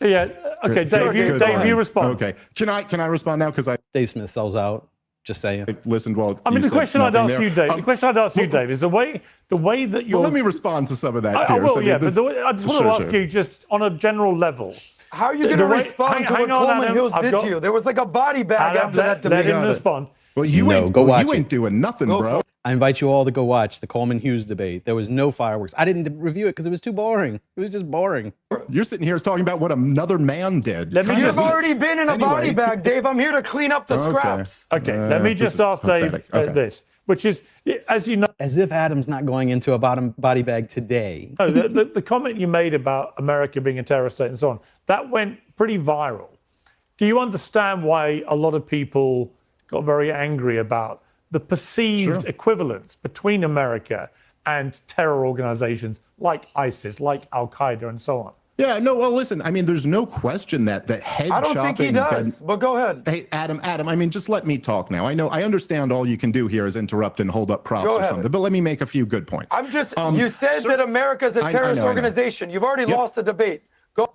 S3: Yeah. Okay,
S5: Sure,
S3: Dave,
S5: Dave,
S3: you respond.
S4: Okay. Can I respond now? Because I
S2: Dave Smith sells out. Just saying.
S4: listened while
S3: I mean,
S4: you
S3: the
S4: said
S3: question I'd
S4: nothing
S3: ask
S4: there.
S3: you, Dave. The question I'd ask you, Dave, is the way that you're.
S4: Well, let me respond to some of that.
S3: I
S4: Piers.
S3: will,
S4: mean,
S3: yeah.
S4: this-
S3: But I just want to
S4: Sure,
S3: ask
S4: sure.
S3: you, just on a general level.
S5: How are you going
S3: The
S5: to
S3: way-
S5: respond to what
S3: hang on,
S5: Coleman
S3: Adam,
S5: Hills
S3: I've
S5: did
S3: got-
S5: to you? There was like a body bag
S3: Adam,
S5: after that
S3: let
S5: debate.
S3: him respond.
S4: Well, you
S2: No,
S4: ain't
S2: go watch
S4: you
S2: it.
S4: ain't doing nothing, bro.
S2: I invite you all to go watch the Coleman Hughes debate. There was no fireworks. I didn't review it because it was too boring. It was just boring.
S4: You're sitting here talking about what another man did.
S3: Let me
S4: Kind
S5: You've
S4: of-
S5: already been in a body
S4: Anyway.
S5: bag, Dave. I'm here to clean up the
S4: Okay.
S5: scraps.
S3: Okay, let me
S4: this
S3: just
S4: is
S3: ask Dave
S4: pathetic. Okay.
S3: this, which is, as you know,
S2: As if Adam's not going into a body bag today.
S3: the comment you made about America being a terrorist state and so on, that went pretty viral. Do you understand why a lot of people got very angry about the perceived equivalence between America and terror organizations like ISIS, like Al Qaeda, and so on?
S4: Yeah, no, well, listen, I mean, there's no question that head
S5: I don't
S4: chopping.
S5: think he does, but go ahead.
S4: Hey, Adam, I mean, just let me talk now. I understand all you can do here is interrupt and hold up props
S5: Go
S4: or
S5: ahead.
S4: something, but let me make a few good points.
S5: I'm just, you said
S4: sir-
S5: that America's a
S4: I
S5: terrorist
S4: know.
S5: organization. You've already lost the debate. Go.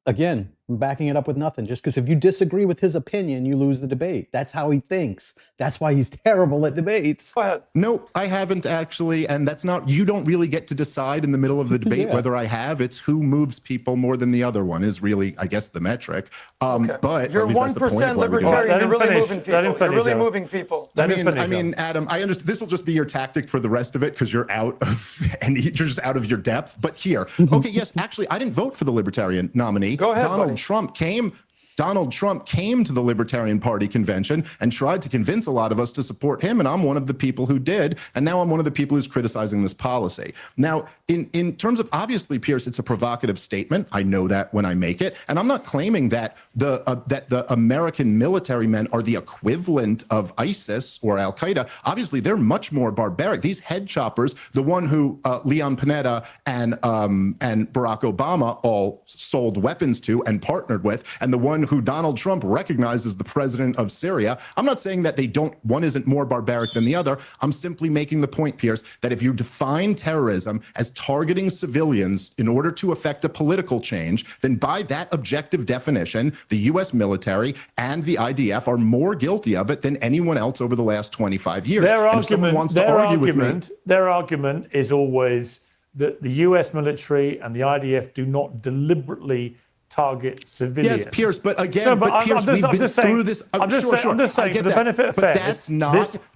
S2: Again, I'm backing it up with nothing. Just because if you disagree with his opinion, you lose the debate. That's how he thinks. That's why he's terrible at debates.
S5: Go ahead.
S4: No, I haven't actually, and that's not. You don't really get to decide in the middle of the debate
S2: Yeah.
S4: whether I have. It's who moves people more than the other one is really, I guess, the metric.
S5: Okay.
S4: But
S5: You're
S4: at least that's the point
S5: 1%
S4: of why we do it.
S5: libertarian.
S3: Let
S5: You're
S3: him
S5: really
S3: finish.
S5: moving
S3: Let
S5: people.
S3: him
S5: You're
S3: finish,
S5: really
S3: Adam.
S5: moving people.
S3: Let him finish,
S4: I mean, Adam, I understand this will just be your tactic for the rest of it because you're out of and you're just out of your depth. But here, okay, yes, actually, I didn't vote for the Libertarian nominee.
S5: Go ahead,
S4: Donald
S5: buddy.
S4: Trump came to the Libertarian Party convention and tried to convince a lot of us to support him, and I'm one of the people who did, and now I'm one of the people who's criticizing this policy. Now, in terms of, obviously, Piers, it's a provocative statement. I know that when I make it, and I'm not claiming that the American military men are the equivalent of ISIS or Al Qaeda. Obviously, they're much more barbaric. These head choppers, the one who Leon Panetta and Barack Obama all sold weapons to and partnered with, and the one who Donald Trump recognized as the president of Syria. I'm not saying that one isn't more barbaric than the other. I'm simply making the point, Piers, that if you define terrorism as targeting civilians in order to affect a political change, then by that objective definition, the U.S. military and the IDF are more guilty of it than anyone else over the last 25 years.
S3: Their
S4: And if someone wants to argue with me,
S3: their argument is always that the US military and the IDF do not deliberately target civilians.
S4: yes, Piers, but again,
S3: No,
S4: but Piers, we've been through this.
S3: I'm just
S4: I
S3: saying,
S4: get
S3: for the
S4: that,
S3: benefit of
S4: but
S3: fairness,
S4: that's not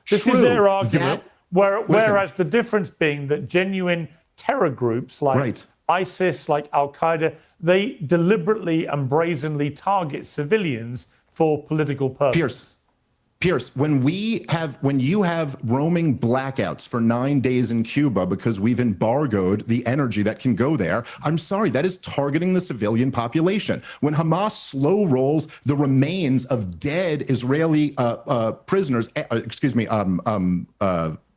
S3: this
S4: true.
S3: is their argument.
S4: Listen.
S3: Whereas the difference being that genuine terror groups like
S4: Right.
S3: ISIS, like Al Qaeda, they deliberately and brazenly target civilians for political purposes.
S4: Pierce, when you have roaming blackouts for 9 days in Cuba because we've embargoed the energy that can go there, I'm sorry, that is targeting the civilian population. When Hamas slow rolls the remains of dead Israeli prisoners,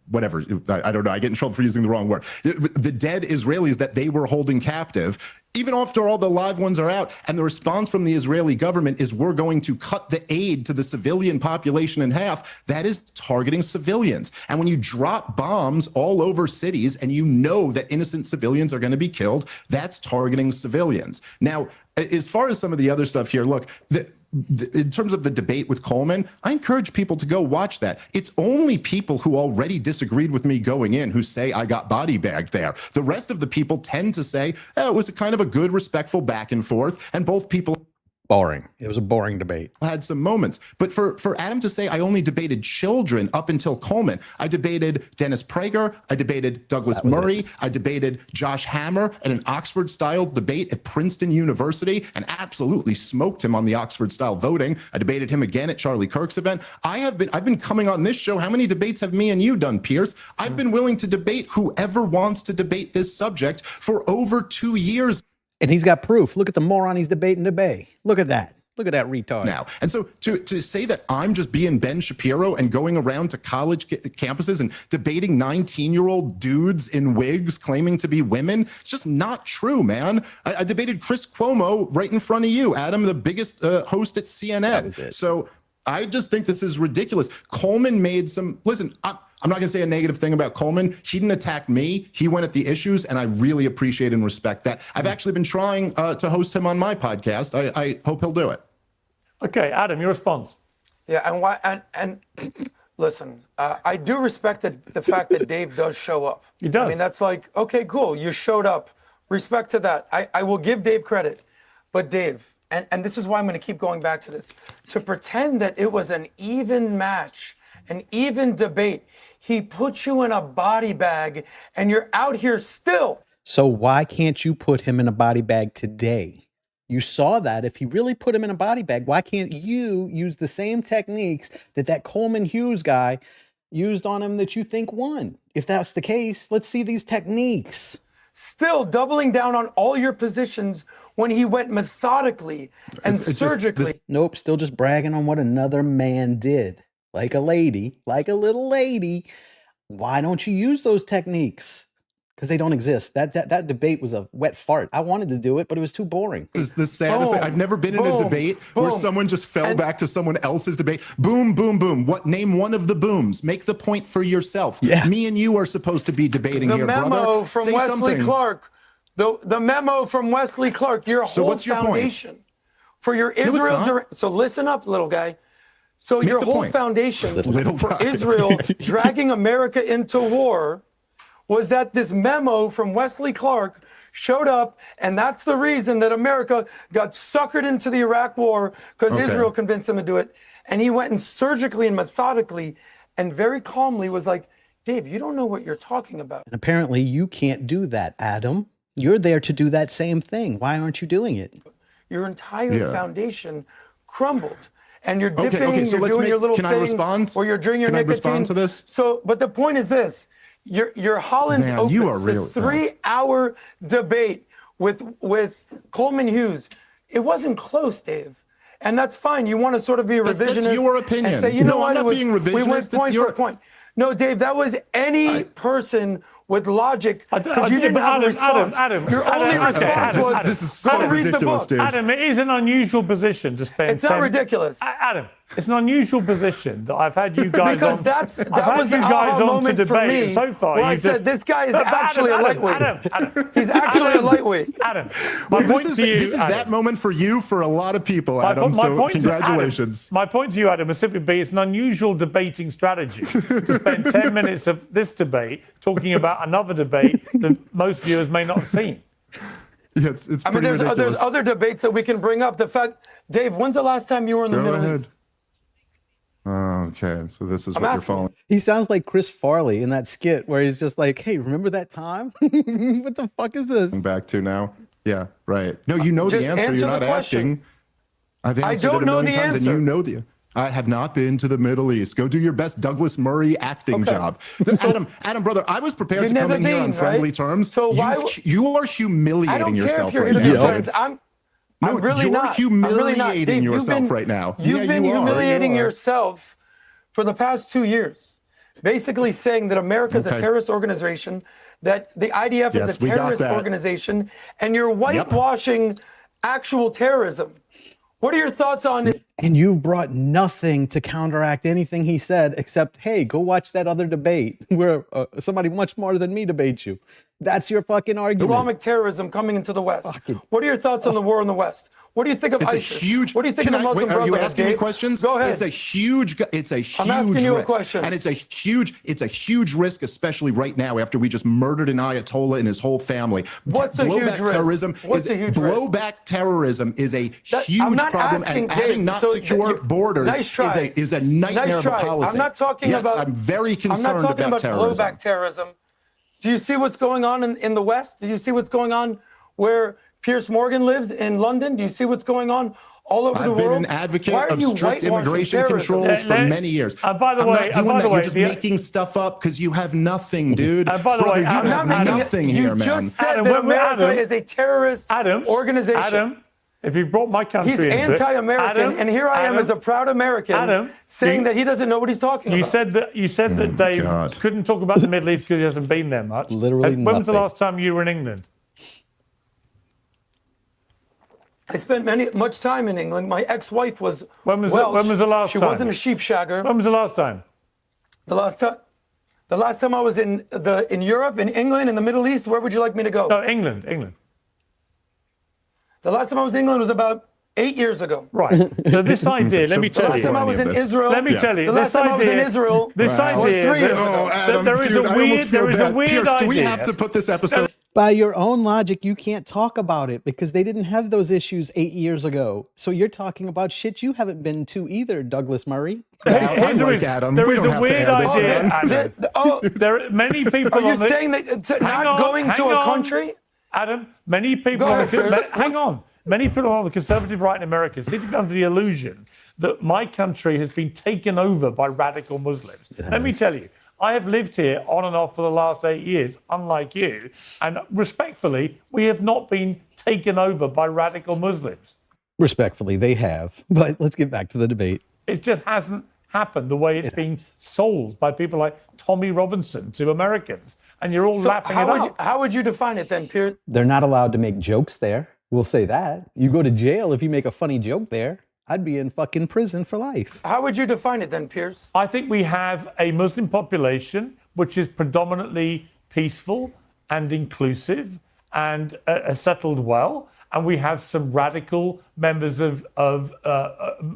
S4: whatever, I don't know, I get in trouble for using the wrong word. The dead Israelis that they were holding captive, even after all the live ones are out, and the response from the Israeli government is we're going to cut the aid to the civilian population in half, that is targeting civilians. And when you drop bombs all over cities and you know that innocent civilians are going to be killed, that's targeting civilians. Now, as far as some of the other stuff here, look, in terms of the debate with Coleman, I encourage people to go watch that. It's only people who already disagreed with me going in who say I got body bagged there. The rest of the people tend to say it was a kind of a good, respectful back and forth, and both people
S2: Boring. It was a boring debate.
S4: had some moments. But for Adam to say I only debated children up until Coleman, I debated Dennis Prager, I debated Douglas Murray, I debated Josh Hammer at an Oxford-style debate at Princeton University and absolutely smoked him on the Oxford-style voting. I debated him again at Charlie Kirk's event. I've been coming on this show. How many debates have me and you done, Piers? I've been willing to debate whoever wants to debate this subject for over 2 years.
S2: And he's got proof. Look at the moron he's debating today. Look at that. Look at that retard.
S4: Now. And so to say that I'm just being Ben Shapiro and going around to college campuses and debating 19-year-old dudes in wigs claiming to be women, it's just not true, man. I debated Chris Cuomo right in front of you, Adam, the biggest host at CNN.
S2: That was it.
S4: So I just think this is ridiculous. Coleman made some, listen, I'm not going to say a negative thing about Coleman. He didn't attack me. He went at the issues, and I really appreciate and respect that. I've actually been trying to host him on my podcast. I hope he'll do it.
S3: Okay, Adam, your response.
S5: Yeah, and why? And listen, I do respect the fact that Dave does show up.
S3: He does.
S5: I mean, that's like, okay, cool. You showed up. Respect to that. I will give Dave credit, but Dave, and this is why I'm going to keep going back to this, to pretend that it was an even match, an even debate. He put you in a body bag, and you're out here still.
S2: So why can't you put him in a body bag today? You saw that. If he really put him in a body bag, why can't you use the same techniques that Coleman Hughes guy used on him that you think won? If that's the case, let's see these techniques.
S5: Still doubling down on all your positions when he went methodically and surgically.
S2: Nope, still just bragging on what another man did. Like a lady, like a little lady. Why don't you use those techniques? Because they don't exist. That debate was a wet fart. I wanted to do it, but it was too boring.
S4: This is the saddest thing. I've never been in a debate where someone just fell back to someone else's debate. Boom, boom, boom. Name one of the booms. Make the point for yourself.
S2: Yeah.
S4: Me and you are supposed to be debating
S5: The
S4: here, brother.
S5: memo from
S4: Say
S5: Wesley
S4: something.
S5: Clark. The memo from Wesley Clark. Your whole
S4: what's your point?
S5: foundation for your
S4: it's
S5: Israel.
S4: not.
S5: So listen up, little guy. So
S4: Make
S5: your
S4: the
S5: whole
S4: point.
S5: foundation
S4: Little
S5: for
S4: guy.
S5: Israel dragging America into war was that this memo from Wesley Clark showed up, and that's the reason that America got suckered into the Iraq war, because Israel convinced him to do it. And he went and surgically and methodically and very calmly was like, Dave, you don't know what you're talking about.
S2: And apparently you can't do that, Adam. You're there to do that same thing. Why aren't you doing it?
S5: Your entire foundation crumbled. And you're dipping,
S4: so
S5: you're
S4: let's
S5: doing your little
S4: can
S5: thing,
S4: I respond?
S5: or you're drinking your
S4: Can I
S5: nicotine.
S4: respond to this?
S5: So, but the point is this: your Holland's
S4: Man,
S5: Opus,
S4: you are
S5: this
S4: real-
S5: 3-hour debate with Coleman Hughes, it wasn't close, Dave. And that's fine. You want to sort of be a revisionist.
S4: That's your opinion.
S5: And say, you
S4: No,
S5: know what?
S4: I'm not
S5: it was,
S4: being
S5: we
S4: revisionist.
S5: went
S4: That's
S5: point
S4: your-
S5: for point. No, Dave, that was any person with logic, because you didn't
S3: but
S5: have a response.
S3: Adam,
S5: Your only
S3: okay,
S5: response
S3: Adam,
S5: was,
S4: this is
S5: go
S4: so
S5: read the
S4: ridiculous,
S5: book.
S4: dude.
S3: Adam, it is an unusual position to spend.
S5: It's not ridiculous.
S3: Adam, it's an unusual position that I've had you guys
S5: Because
S3: on.
S5: that
S3: I've
S5: was
S3: had
S5: the
S3: you guys
S5: aha
S3: on to
S5: moment for
S3: debate.
S5: me,
S3: And so far,
S5: where I
S3: you've
S5: said, this guy is
S3: But
S5: actually a lightweight.
S3: Adam,
S5: He's actually a lightweight.
S3: Adam, my point to you,
S4: This is
S3: Adam,
S4: that moment for you, for a lot of people, Adam.
S3: my
S4: So
S3: point to-
S4: congratulations.
S3: Adam, my point to you, Adam, would simply be it's an unusual debating strategy to spend 10 minutes of this debate talking about another debate that most viewers may not have seen.
S4: Yeah, it's
S5: I mean,
S4: pretty
S5: there's
S4: ridiculous.
S5: other debates that we can bring up. The fact, Dave, when's the last time you were in the
S4: Go
S5: Middle
S4: ahead.
S5: East?
S4: Okay, so this is
S5: I'm
S4: what you're
S5: asking.
S4: following.
S2: He sounds like Chris Farley in that skit where he's just like, hey, remember that time? What the fuck is this?
S4: Back to now. Yeah, right. No, you know the
S5: Just
S4: answer.
S5: answer
S4: You're not
S5: the question.
S4: asking. I've answered
S5: don't
S4: it a
S5: know
S4: million
S5: the
S4: times,
S5: answer.
S4: and you know the. I have not been to the Middle East. Go do your best Douglas Murray acting
S5: Okay.
S4: job. Adam, brother, I was prepared
S5: You've
S4: to come
S5: never
S4: in here on
S5: been,
S4: friendly
S5: right?
S4: terms.
S5: So why
S4: you are
S5: I
S4: humiliating
S5: don't care
S4: yourself
S5: if you're
S4: right
S5: here to be
S4: now.
S5: friends. I'm really
S4: you're
S5: not. I'm really not.
S4: humiliating
S5: Dave,
S4: yourself right now.
S5: You've
S4: Yeah,
S5: been
S4: you are.
S5: humiliating
S4: You are.
S5: yourself for the past 2 years, basically saying that America is a
S4: Okay.
S5: terrorist organization, that the IDF is
S4: Yes,
S5: a
S4: we got
S5: terrorist
S4: that.
S5: organization, and you're whitewashing actual terrorism. What are your thoughts on it?
S2: And you've brought nothing to counteract anything he said except, hey, go watch that other debate where somebody much smarter than me debates you. That's your fucking argument.
S5: Islamic terrorism coming into the West? What are your thoughts on the war in the West? What do you think of
S4: It's
S5: ISIS?
S4: a huge.
S5: What do you think
S4: Can
S5: of the
S4: I-
S5: Muslim
S4: wait, are you
S5: Brotherhood,
S4: asking me
S5: Dave?
S4: questions?
S5: Go ahead.
S4: It's a huge.
S5: I'm asking you a
S4: risk.
S5: question.
S4: And it's a huge risk, especially right now after we just murdered an Ayatollah and his whole family.
S5: What's a huge
S4: Blowback
S5: risk?
S4: terrorism
S5: What's
S4: is,
S5: a huge risk?
S4: Blowback terrorism is a
S5: I'm
S4: huge
S5: not
S4: problem,
S5: asking,
S4: and having
S5: Dave,
S4: not
S5: so
S4: secure
S5: you-
S4: borders
S5: nice try.
S4: is a nightmare
S5: Nice
S4: of a
S5: try.
S4: policy.
S5: I'm not talking
S4: yes,
S5: about.
S4: I'm very concerned
S5: I'm not talking about
S4: terrorism.
S5: blowback terrorism. Do you see what's going on in the West? Do you see what's going on where Piers Morgan lives in London? Do you see what's going on all over the
S4: I've been
S5: world?
S4: an advocate
S5: Why are
S4: of
S5: you
S4: strict
S5: whitewashing
S4: immigration
S5: terrorism?
S4: controls for
S3: Let-
S4: many years.
S3: by the
S4: I'm
S3: way-
S4: not doing
S3: by the
S4: that.
S3: way,
S4: You're just
S3: the-
S4: making stuff up because you have nothing, dude.
S3: by the way,
S4: Brother, you
S3: I'm
S4: have
S3: not making it-
S4: nothing
S5: You
S4: here, man.
S5: just said
S3: Adam,
S5: that
S3: when we're-
S5: America
S3: Adam-
S5: is a terrorist organization.
S3: Adam, if you brought my country
S5: He's
S3: into it,
S5: anti-American,
S3: Adam,
S5: and here I am
S3: Adam,
S5: as a proud American
S3: Adam,
S5: saying
S3: you-
S5: that he doesn't know what he's talking
S3: You
S5: about.
S3: said that Dave
S4: God.
S3: couldn't talk about the Middle East because he hasn't been there much.
S2: Literally
S3: When was the
S2: nothing.
S3: last time you were in England?
S5: I spent much time in England. My ex-wife was
S3: When was
S5: Welsh.
S3: the last
S5: She
S3: time?
S5: wasn't a sheep shagger.
S3: When was the last time?
S5: The last time I was in Europe, in England, in the Middle East, where would you like me to go?
S3: No, England.
S5: The last time I was in England was about 8 years ago.
S3: Right. So this idea, let me
S5: The
S3: tell
S5: last
S3: you.
S5: time I was in
S4: This.
S5: Israel.
S3: Let me tell you.
S5: The last
S3: this
S5: time I was in
S3: idea-
S5: Israel
S3: This
S5: was
S3: idea
S5: 3 years
S3: that-
S5: ago.
S4: Oh, Adam,
S3: there is
S4: dude,
S3: a
S4: I
S3: weird,
S4: almost feel
S3: there is a
S4: bad.
S3: weird
S4: Piers,
S3: idea.
S4: do we have to put this episode?
S2: By your own logic, you can't talk about it because they didn't have those issues 8 years ago. So you're talking about shit you haven't been to either, Douglas Murray.
S4: I
S3: There
S4: like
S3: is-
S4: Adam.
S3: There
S4: We
S3: is
S4: don't
S3: a
S4: have to
S3: weird
S4: air this
S3: idea.
S4: again.
S3: Adam. There are many people.
S5: Are you
S3: on the,
S5: saying that
S3: Hang
S5: not
S3: on,
S5: going to
S3: hang
S5: a
S3: on.
S5: country?
S3: Adam, many people.
S5: Go
S3: on
S5: ahead,
S3: the,
S5: Piers.
S3: hang on. Many people on the conservative right in America seem to be under the illusion that my country has been taken over by radical Muslims. Let me tell you, I have lived here on and off for the last 8 years, unlike you, and respectfully, we have not been taken over by radical Muslims.
S2: Respectfully, they have. But let's get back to the debate.
S3: It just hasn't happened the way it's been sold by people like Tommy Robinson to Americans, and you're all
S5: So
S3: lapping it up.
S5: how would you define it then, Piers?
S2: They're not allowed to make jokes there. We'll say that. You go to jail if you make a funny joke there. I'd be in fucking prison for life.
S5: How would you define it then, Piers?
S3: I think we have a Muslim population which is predominantly peaceful and inclusive and settled well. and we have some radical members of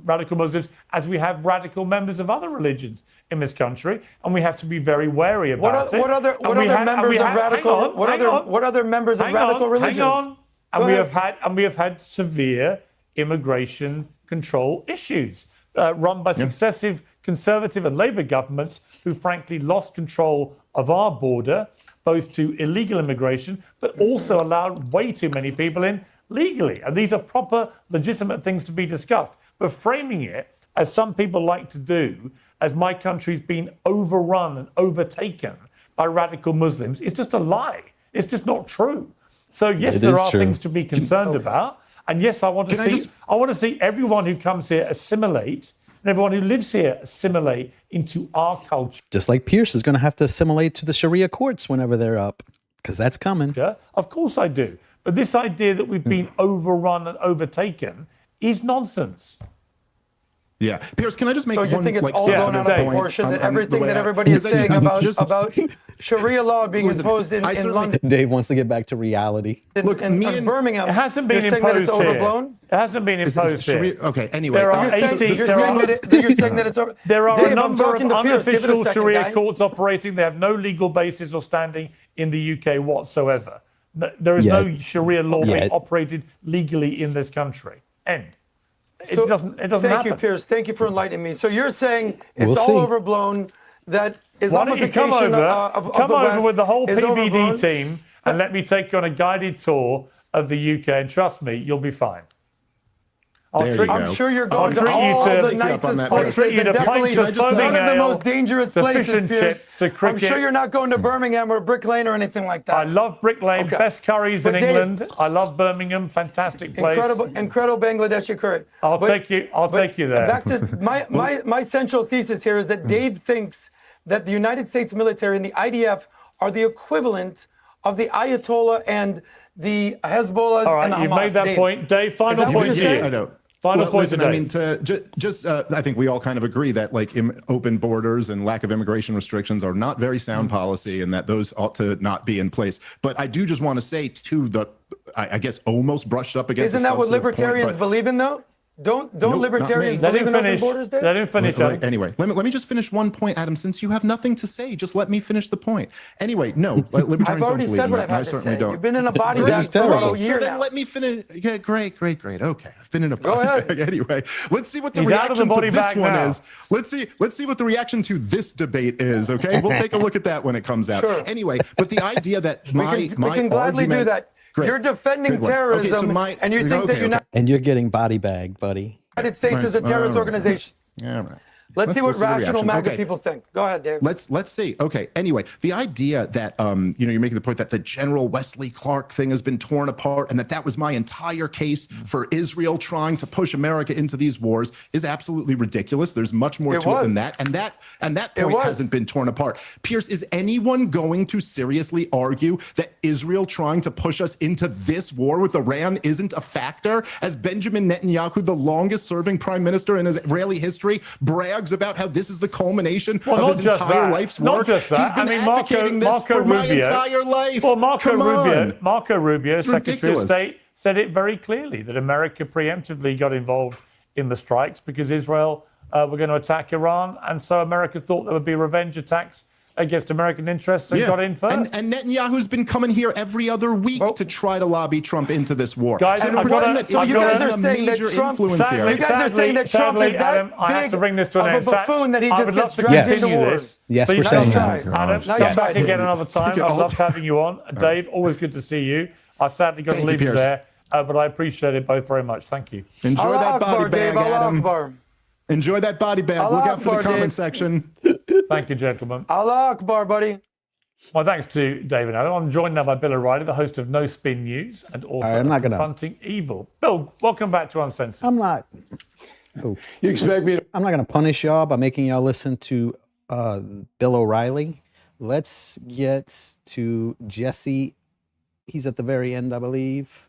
S3: radical Muslims, as we have radical members of other religions in this country, and we have to be very wary about it.
S5: What other members of radical? What other members of radical religions?
S3: Hang on. And we have had severe immigration control issues run by successive Conservative and Labour governments who frankly lost control of our border, both to illegal immigration, but also allowed way too many people in legally. And these are proper, legitimate things to be discussed. But framing it, as some people like to do, as my country's been overrun and overtaken by radical Muslims, is just a lie. It's just not true. So yes, there are things to be concerned about. And yes, I want to see everyone who comes here assimilate, and everyone who lives here assimilate into our culture.
S2: Just like Piers is going to have to assimilate to the Sharia courts whenever they're up, because that's coming.
S3: Yeah, of course I do. But this idea that we've been overrun and overtaken is nonsense.
S4: Yeah, Piers, can I just make one?
S5: So you think it's all
S4: sensitive
S5: blown out of
S4: point
S5: proportion that
S4: on
S5: everything
S4: the way
S5: that
S4: I-
S5: everybody is
S4: because I
S5: saying
S4: just-
S5: about Sharia law being imposed in London,
S2: Dave wants to get back to reality.
S4: Look,
S5: in
S4: me and-
S5: Birmingham?
S3: It hasn't been
S5: you're saying that it's
S3: imposed here.
S5: overblown?
S3: It hasn't been imposed
S4: Sharia-
S3: here.
S4: okay, anyway.
S3: There are
S5: You're saying,
S3: 18
S5: you're saying that it's over.
S3: There are
S5: Dave,
S3: a
S5: I'm
S3: number of
S5: talking to Piers. Give it a
S3: unofficial
S5: second,
S3: Sharia
S5: guy.
S3: courts operating. They have no legal basis or standing in the UK whatsoever. There is no Sharia law being operated legally in this country. End. It doesn't
S5: Thank
S3: happen.
S5: you, Piers. Thank you for enlightening me. So you're saying it's
S2: We'll
S5: all
S2: see.
S5: overblown, that
S3: Why don't you
S5: Islamification
S3: come over,
S5: of
S3: come
S5: the
S3: over
S5: West
S3: with the whole
S5: is
S3: PBD
S5: overblown?
S3: team and let me take you on a guided tour of the UK, and trust me, you'll be fine.
S4: There you go.
S5: I'm sure you're going to
S3: treat you
S5: all
S3: to-
S5: the
S3: I'll
S5: nicest
S4: that,
S5: places,
S3: Piers. I'll treat you
S5: and
S3: to
S5: definitely
S3: pints of
S5: none
S3: foaming
S5: of the
S3: ale,
S5: most dangerous
S3: to
S5: places,
S3: fish and
S5: Piers.
S3: chips, to
S5: I'm
S3: cricket.
S5: sure you're not going to Birmingham or Brick Lane or anything like that.
S3: I love Brick Lane,
S5: Okay.
S3: best curries
S5: But
S3: in
S5: Dave-
S3: England. I love Birmingham, fantastic place.
S5: Incredible Bangladeshi curry.
S3: I'll take you there.
S5: Back to my central thesis here is that Dave thinks that the United States military and the IDF are the equivalent of the Ayatollah and the Hezbollahs
S3: All
S5: and the
S3: right,
S5: Hamas.
S3: you've made that point. Dave, final
S5: that what
S3: point
S5: you're
S3: to
S5: saying?
S3: you.
S4: I know.
S3: Final point
S4: listen,
S3: to
S4: I
S3: Dave.
S4: mean, I think we all kind of agree that like open borders and lack of immigration restrictions are not very sound policy, and that those ought to not be in place. But I do just want to say to the, I guess, almost brushed up against.
S5: Isn't that what
S4: substantive point,
S5: libertarians
S4: but-
S5: believe in, though? Don't
S4: Nope,
S5: libertarians
S4: not me.
S3: Let
S5: believe
S3: him
S5: in open
S3: finish.
S5: borders, Dave?
S3: Let him finish.
S4: Right, anyway, let me just finish one point, Adam. Since you have nothing to say, just let me finish the point. Anyway, no, libertarians
S5: I've already
S4: don't believe
S5: said
S4: in
S5: what
S4: that,
S5: I've
S4: and I
S5: had to
S4: certainly
S5: say.
S4: don't.
S5: You've been in a body
S2: Great,
S5: bag for
S2: terrible.
S5: about a
S4: So
S5: year
S4: then
S5: now.
S4: let me finish. Yeah, great. Okay, I've been in a body
S5: ahead.
S4: bag anyway. Let's see what the
S3: He's out of the
S4: reaction
S3: body
S4: to this
S3: bag
S4: one
S3: now.
S4: is. Let's see what the reaction to this debate is. Okay, we'll take a look at that when it comes out.
S5: Sure.
S4: Anyway, but the idea that
S5: We
S4: my
S5: can gladly do
S4: argument-
S5: that.
S4: Great.
S5: You're defending
S4: Good one. Okay, so
S5: terrorism, and you think that the
S2: And you're getting body bagged, buddy.
S5: United States is a terrorist organization.
S4: Yeah, right.
S5: Let's see what
S4: listen to the
S5: rational
S4: reaction.
S5: MAGA
S4: Okay.
S5: people think. Go ahead, Dave.
S4: Let's see. Okay. Anyway, the idea that you're making the point that the General Wesley Clark thing has been torn apart, and that was my entire case for Israel trying to push America into these wars is absolutely ridiculous. There's much more to it than that, and that point hasn't been torn apart. Pierce, is anyone going to seriously argue that Israel trying to push us into this war with Iran isn't a factor? As Benjamin Netanyahu, the longest-serving prime minister in Israeli history, brags about how this is the culmination of his entire life's work.
S3: Not just that.
S4: He's been advocating this
S3: Marco
S4: for my
S3: Rubio,
S4: entire life.
S3: Well, Marco
S4: Come on.
S3: Rubio,
S4: It's
S3: Secretary of
S4: ridiculous.
S3: State, said it very clearly that America preemptively got involved in the strikes because Israel were going to attack Iran, and so America thought there would be revenge attacks against American interests and got in first.
S4: And Netanyahu's been coming here every other week to try to lobby Trump into this war.
S3: Guys,
S4: and
S3: I've
S4: pretend
S3: gotta-
S4: that
S5: So
S3: I've
S5: you
S4: Israel
S5: guys are
S4: isn't a
S5: saying that
S4: major
S5: Trump,
S4: influence here.
S5: you guys are saying that Trump is that
S3: Adam, I have to bring this to an
S5: big
S3: end.
S5: of a buffoon that he
S3: I
S5: just
S3: would
S5: gets
S3: love to
S5: dragged
S2: Yes.
S5: into
S3: continue
S5: wars.
S3: this.
S2: Yes,
S3: Please
S2: we're
S3: come
S2: saying
S3: back.
S2: that.
S3: Adam,
S5: Nice
S3: come
S5: try.
S3: back again another time.
S4: Take it
S3: I'd
S4: all
S3: love
S4: time.
S3: having you on. Dave, always good to see you. I've sadly got to
S4: Thank you,
S3: leave you
S4: Piers.
S3: there, but I appreciate it both very much. Thank you.
S4: Enjoy
S5: Allah
S4: that
S5: Akbar,
S4: body bag,
S5: Dave. Allah
S4: Adam.
S5: Akbar.
S4: Enjoy that body bag.
S5: Allah
S4: Look out for the
S5: Akbar,
S4: comment
S5: Dave.
S4: section.
S3: Thank you, gentlemen.
S5: Allah Akbar, buddy.
S3: My thanks to Dave and Adam. I'm joined now by Bill O'Reilly, the host of No Spin News and author
S2: I'm
S3: of
S2: not gonna-
S3: Confronting Evil. Bill, welcome back to Uncensored.
S2: I'm not. Oh,
S7: You expect me to?
S2: I'm not going to punish y'all by making y'all listen to Bill O'Reilly. Let's get to Jesse. He's at the very end, I believe.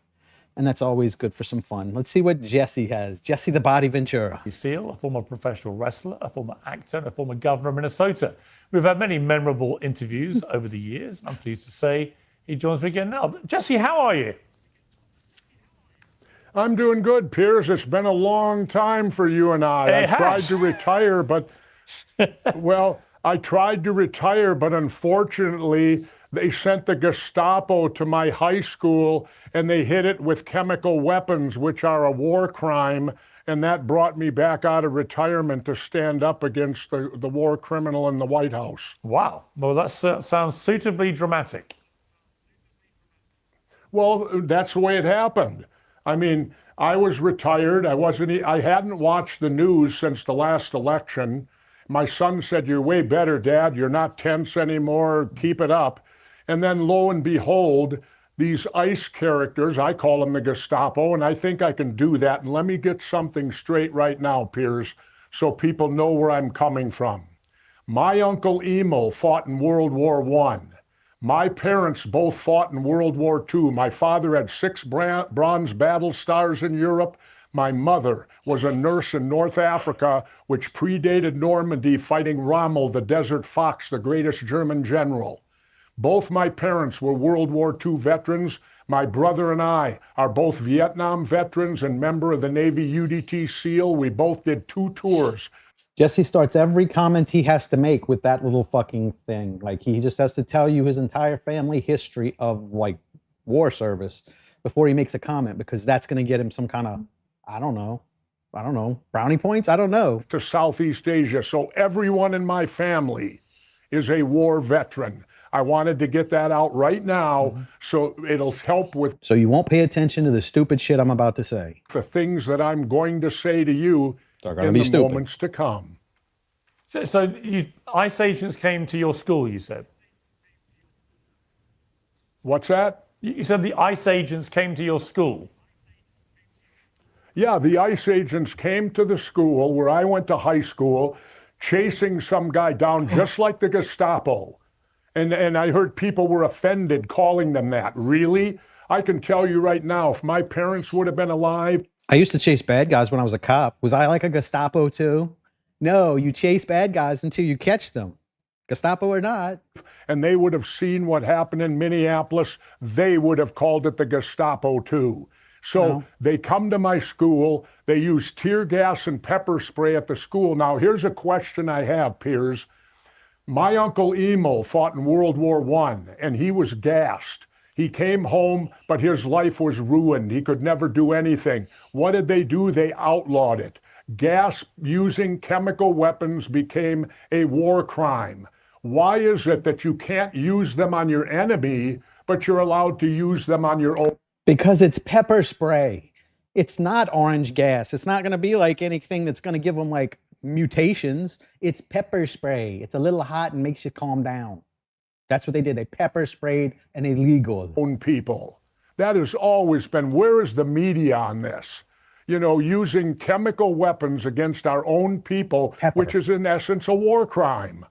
S2: And that's always good for some fun. Let's see what Jesse has. Jesse the Body Ventura.
S3: Seal, a former professional wrestler, a former actor, and a former governor of Minnesota. We've had many memorable interviews over the years. I'm pleased to say he joins me again now. Jesse, how are you?
S7: I'm doing good, Piers. It's been a long time for you and I.
S3: It
S7: I tried
S3: has.
S7: to retire, but, well, I tried to retire, but unfortunately, they sent the Gestapo to my high school and they hit it with chemical weapons, which are a war crime. And that brought me back out of retirement to stand up against the war criminal in the White House.
S3: Wow. Well, that sounds suitably dramatic.
S7: Well, that's the way it happened. I mean, I was retired. I hadn't watched the news since the last election. My son said, "You're way better, Dad. You're not tense anymore. Keep it up." And then lo and behold, these ICE characters, I call them the Gestapo, and I think I can do that. And let me get something straight right now, Piers, so people know where I'm coming from. My Uncle Emil fought in World War I. My parents both fought in World War II. My father had 6 bronze battle stars in Europe. My mother was a nurse in North Africa, which predated Normandy, fighting Rommel, the Desert Fox, the greatest German general. Both my parents were World War II veterans. My brother and I are both Vietnam veterans and member of the Navy UDT SEAL. We both did 2 tours.
S2: Jesse starts every comment he has to make with that little fucking thing. Like, he just has to tell you his entire family history of, like, war service before he makes a comment, because that's going to get him some kind of, I don't know, brownie points? I don't know.
S7: To Southeast Asia. So everyone in my family is a war veteran. I wanted to get that out right now so it'll help with
S2: So you won't pay attention to the stupid shit I'm about to say.
S7: the things that I'm going to say to you
S2: They're gonna
S7: in
S2: be
S7: the
S2: stupid.
S7: moments to come.
S3: So ICE agents came to your school, you said?
S7: What's that?
S3: You said the ICE agents came to your school.
S7: Yeah, the ICE agents came to the school where I went to high school, chasing some guy down just like the Gestapo. And I heard people were offended calling them that. Really? I can tell you right now, if my parents would have been alive.
S2: I used to chase bad guys when I was a cop. Was I like a Gestapo too? No, you chase bad guys until you catch them. Gestapo or not.
S7: And they would have seen what happened in Minneapolis, they would have called it the Gestapo too. So they come to my school, they use tear gas and pepper spray at the school. Now, here's a question I have, Piers. My Uncle Emil fought in World War I, and he was gassed. He came home, but his life was ruined. He could never do anything. What did they do? They outlawed it. Gas using chemical weapons became a war crime. Why is it that you can't use them on your enemy, but you're allowed to use them on your own?
S2: Because it's pepper spray. It's not orange gas. It's not going to be like anything that's going to give them like mutations. It's pepper spray. It's a little hot and makes you calm down. That's what they did. They pepper sprayed an illegal.
S7: Own people. That has always been, where is the media on this? You know, using chemical weapons against our own people, which is in essence a war crime.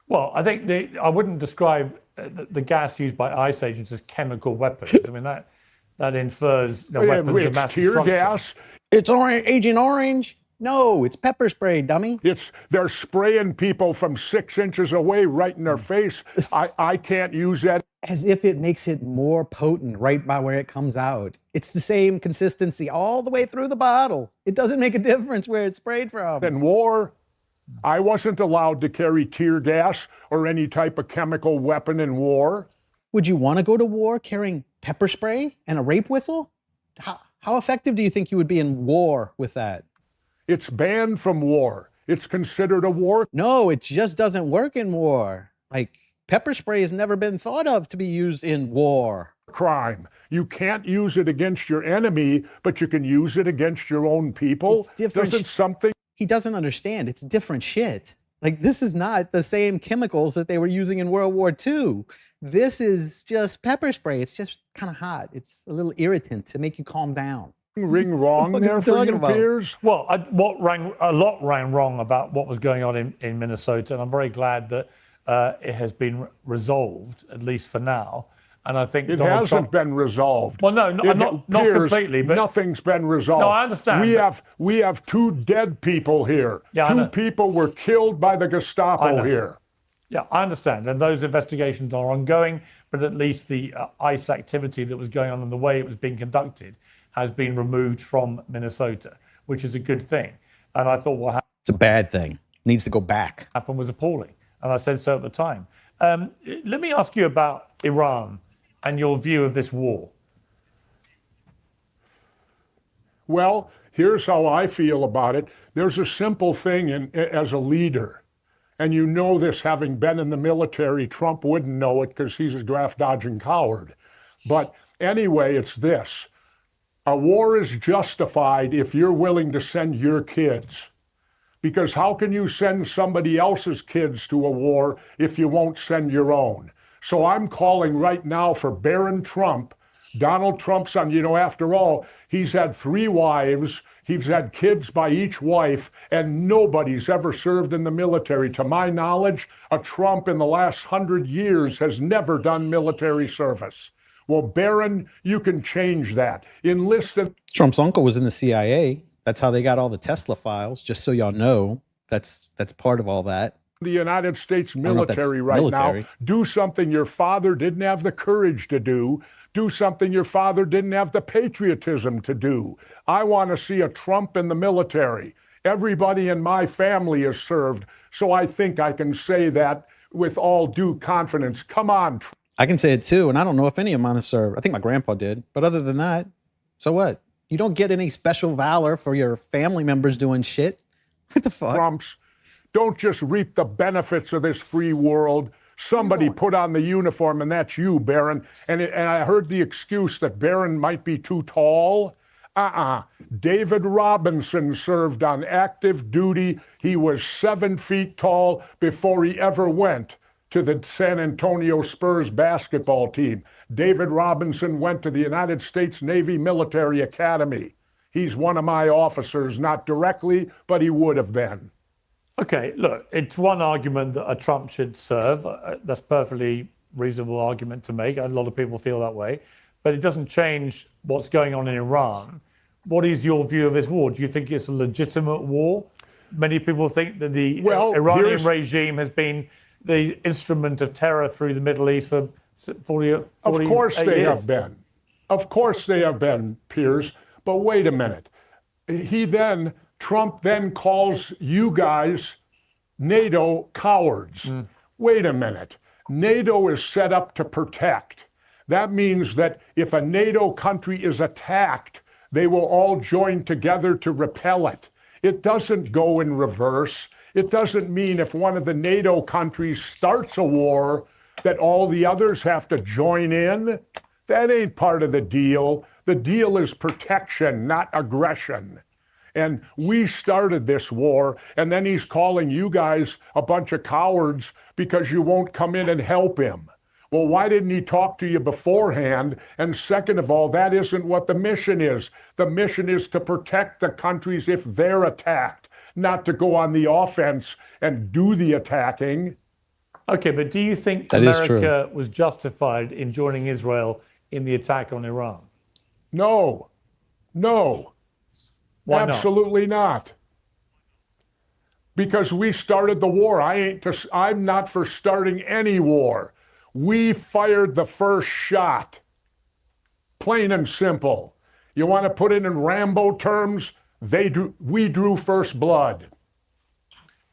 S3: Well, I think I wouldn't describe the gas used by ICE agents as chemical weapons. I mean, that infers weapons of mass
S7: It's tear
S3: destruction.
S7: gas.
S2: It's Agent Orange. No, it's pepper spray, dummy.
S7: They're spraying people from 6 inches away right in their face. I can't use that.
S2: As if it makes it more potent right by where it comes out. It's the same consistency all the way through the bottle. It doesn't make a difference where it's sprayed from.
S7: In war, I wasn't allowed to carry tear gas or any type of chemical weapon in war.
S2: Would you want to go to war carrying pepper spray and a rape whistle? How effective do you think you would be in war with that?
S7: It's banned from war. It's considered a war.
S2: No, it just doesn't work in war. Like, pepper spray has never been thought of to be used in war.
S7: Crime. You can't use it against your enemy, but you can use it against your own people.
S2: It's different.
S7: Doesn't something...
S2: He doesn't understand. It's different shit. Like, this is not the same chemicals that they were using in World War II. This is just pepper spray. It's just kind of hot. It's a little irritant to make you calm down.
S7: Ring wrong there for you, Piers?
S3: Well, a lot rang wrong about what was going on in Minnesota, and I'm very glad that it has been resolved, at least for now. And I think
S7: it
S3: Donald
S7: hasn't
S3: Trump...
S7: been resolved.
S3: Well, no, not
S7: Piers,
S3: completely, but
S7: nothing's been resolved.
S3: No, I understand.
S7: We have 2 dead people here.
S3: Yeah,
S7: 2 people were killed by the Gestapo here.
S3: Yeah, I understand. And those investigations are ongoing, but at least the ICE activity that was going on and the way it was being conducted has been removed from Minnesota, which is a good thing. And I thought what
S2: It's a bad thing. Needs to go back.
S3: happened was appalling. And I said so at the time. Let me ask you about Iran and your view of this war.
S7: Well, here's how I feel about it. There's a simple thing as a leader, and you know this having been in the military. Trump wouldn't know it because he's a draft-dodging coward. But anyway, it's this. A war is justified if you're willing to send your kids. Because how can you send somebody else's kids to a war if you won't send your own? So I'm calling right now for Barron Trump. Donald Trump's son, after all, he's had 3 wives, he's had kids by each wife, and nobody's ever served in the military. To my knowledge, a Trump in the last 100 years has never done military service. Well, Barron, you can change that. Enlist in
S2: Trump's uncle was in the CIA. That's how they got all the Tesla files, just so y'all know. That's part of all that.
S7: the United States
S2: don't know if that's
S7: military right
S2: military.
S7: now. Do something your father didn't have the courage to do. Do something your father didn't have the patriotism to do. I want to see a Trump in the military. Everybody in my family is served, so I think I can say that with all due confidence. Come on.
S2: I can say it too, and I don't know if any of mine have served. I think my grandpa did, but other than that, so what? You don't get any special valor for your family members doing shit. What the fuck?
S7: Trumps, don't just reap the benefits of this free world. Somebody put on the uniform, and that's you, Barron. And I heard the excuse that Barron might be too tall. David Robinson served on active duty. He was 7 feet tall before he ever went to the San Antonio Spurs basketball team. David Robinson went to the United States Navy Military Academy. He's one of my officers, not directly, but he would have been.
S3: Okay, look, it's one argument that a Trump should serve. That's a perfectly reasonable argument to make. A lot of people feel that way. But it doesn't change what's going on in Iran. What is your view of this war? Do you think it's a legitimate war? Many people think that the Iranian regime has been the instrument of terror through the Middle East for 40
S7: Of course they
S3: years.
S7: have been. Of course they have been, Piers. But wait a minute. Trump then calls you guys NATO cowards. Wait a minute. NATO is set up to protect. That means that if a NATO country is attacked, they will all join together to repel it. It doesn't go in reverse. It doesn't mean if one of the NATO countries starts a war that all the others have to join in. That ain't part of the deal. The deal is protection, not aggression. And we started this war, and then he's calling you guys a bunch of cowards because you won't come in and help him. Well, why didn't he talk to you beforehand? And second of all, that isn't what the mission is. The mission is to protect the countries if they're attacked, not to go on the offense and do the attacking.
S3: Okay, but do you think
S2: That is
S3: America was justified in joining Israel in the attack on Iran?
S7: No.
S3: Why not?
S7: Absolutely not. Because we started the war. I'm not for starting any war. We fired the first shot. Plain and simple. You want to put it in Rambo terms? We drew first blood.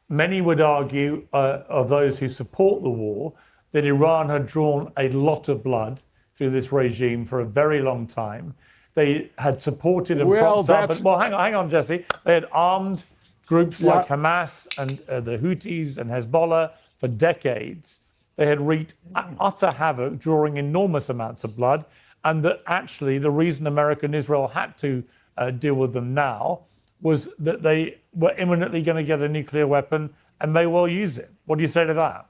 S3: Many would argue, of those who support the war, that Iran had drawn a lot of blood through this regime for a very long time. They had supported and propped up. Hang on, Jesse. They had armed groups like Hamas and the Houthis and Hezbollah for decades. They had wreaked utter havoc, drawing enormous amounts of blood, and that actually the reason America and Israel had to deal with them now was that they were imminently going to get a nuclear weapon and may well use it. What do you say to that?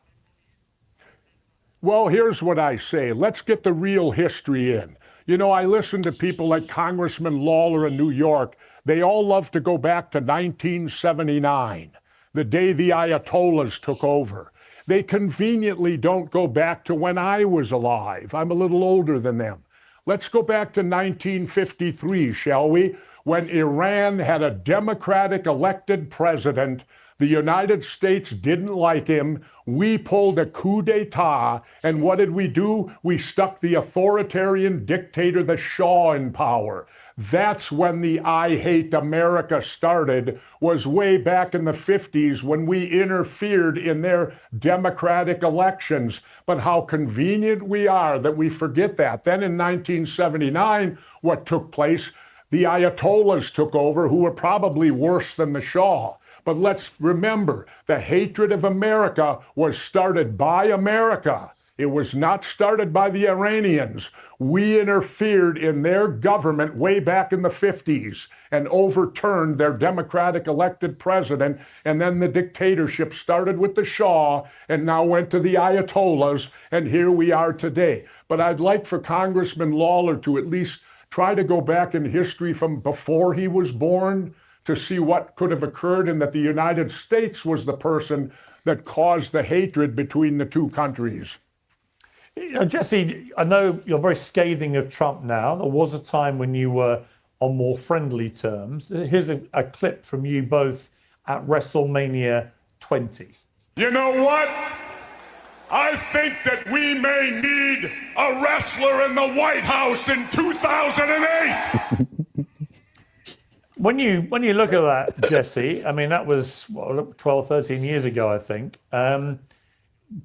S7: Well, here's what I say. Let's get the real history in. You know, I listen to people like Congressman Lawler in New York. They all love to go back to 1979, the day the Ayatollahs took over. They conveniently don't go back to when I was alive. I'm a little older than them. Let's go back to 1953, shall we? When Iran had a Democratic elected president, The United States didn't like him. We pulled a coup d'etat, and what did we do? We stuck the authoritarian dictator, the Shah, in power. That's when the I Hate America started, was way back in the 50s when we interfered in their democratic elections. But how convenient we are that we forget that. Then in 1979, what took place? The Ayatollahs took over, who were probably worse than the Shah. But let's remember, the hatred of America was started by America. It was not started by the Iranians. We interfered in their government way back in the 50s and overturned their democratic elected president. And then the dictatorship started with the Shah and now went to the Ayatollahs. And here we are today. But I'd like for Congressman Lawler to at least try to go back in history from before he was born to see what could have occurred, and that the United States was the person that caused the hatred between the two countries.
S3: You know, Jesse, I know you're very scathing of Trump now. There was a time when you were on more friendly terms. Here's a clip from you both at WrestleMania 20.
S7: You know what? I think that we may need a wrestler in the White House in 2008.
S3: When you look at that, Jesse, I mean, that was 12, 13 years ago, I think.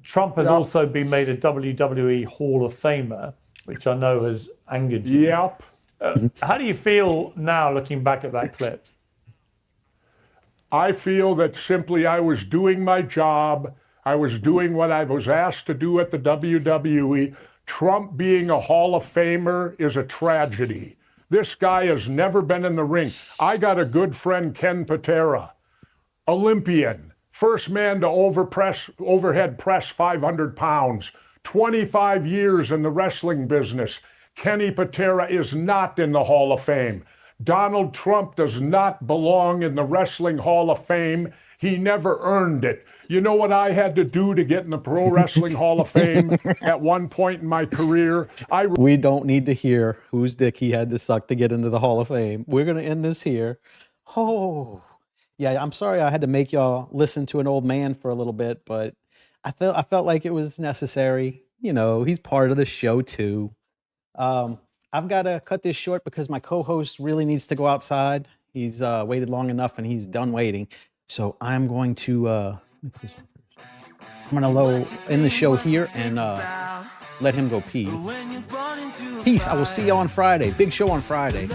S3: Trump has also been made a WWE Hall of Famer, which I know has angered you.
S7: Yep.
S3: How do you feel now looking back at that clip?
S7: I feel that simply I was doing my job. I was doing what I was asked to do at the WWE. Trump being a Hall of Famer is a tragedy. This guy has never been in the ring. I got a good friend, Ken Patera, Olympian, first man to overhead press 500 pounds, 25 years in the wrestling business. Kenny Patera is not in the Hall of Fame. Donald Trump does not belong in the Wrestling Hall of Fame. He never earned it. You know what I had to do to get in the Pro Wrestling Hall of Fame at one point in my career?
S2: We don't need to hear whose dick he had to suck to get into the Hall of Fame. We're going to end this here. Oh, yeah, I'm sorry I had to make y'all listen to an old man for a little bit, but I felt like it was necessary. You know, he's part of the show too. I've got to cut this short because my co-host really needs to go outside. He's waited long enough and he's done waiting. So I'm going to end the show here and let him go pee. Peace. I will see you on Friday. Big show on Friday.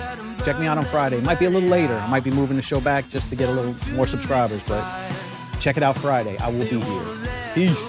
S2: Check me out on Friday. Might be a little later. I might be moving the show back just to get a little more subscribers, but check it out Friday. I will be here. Peace.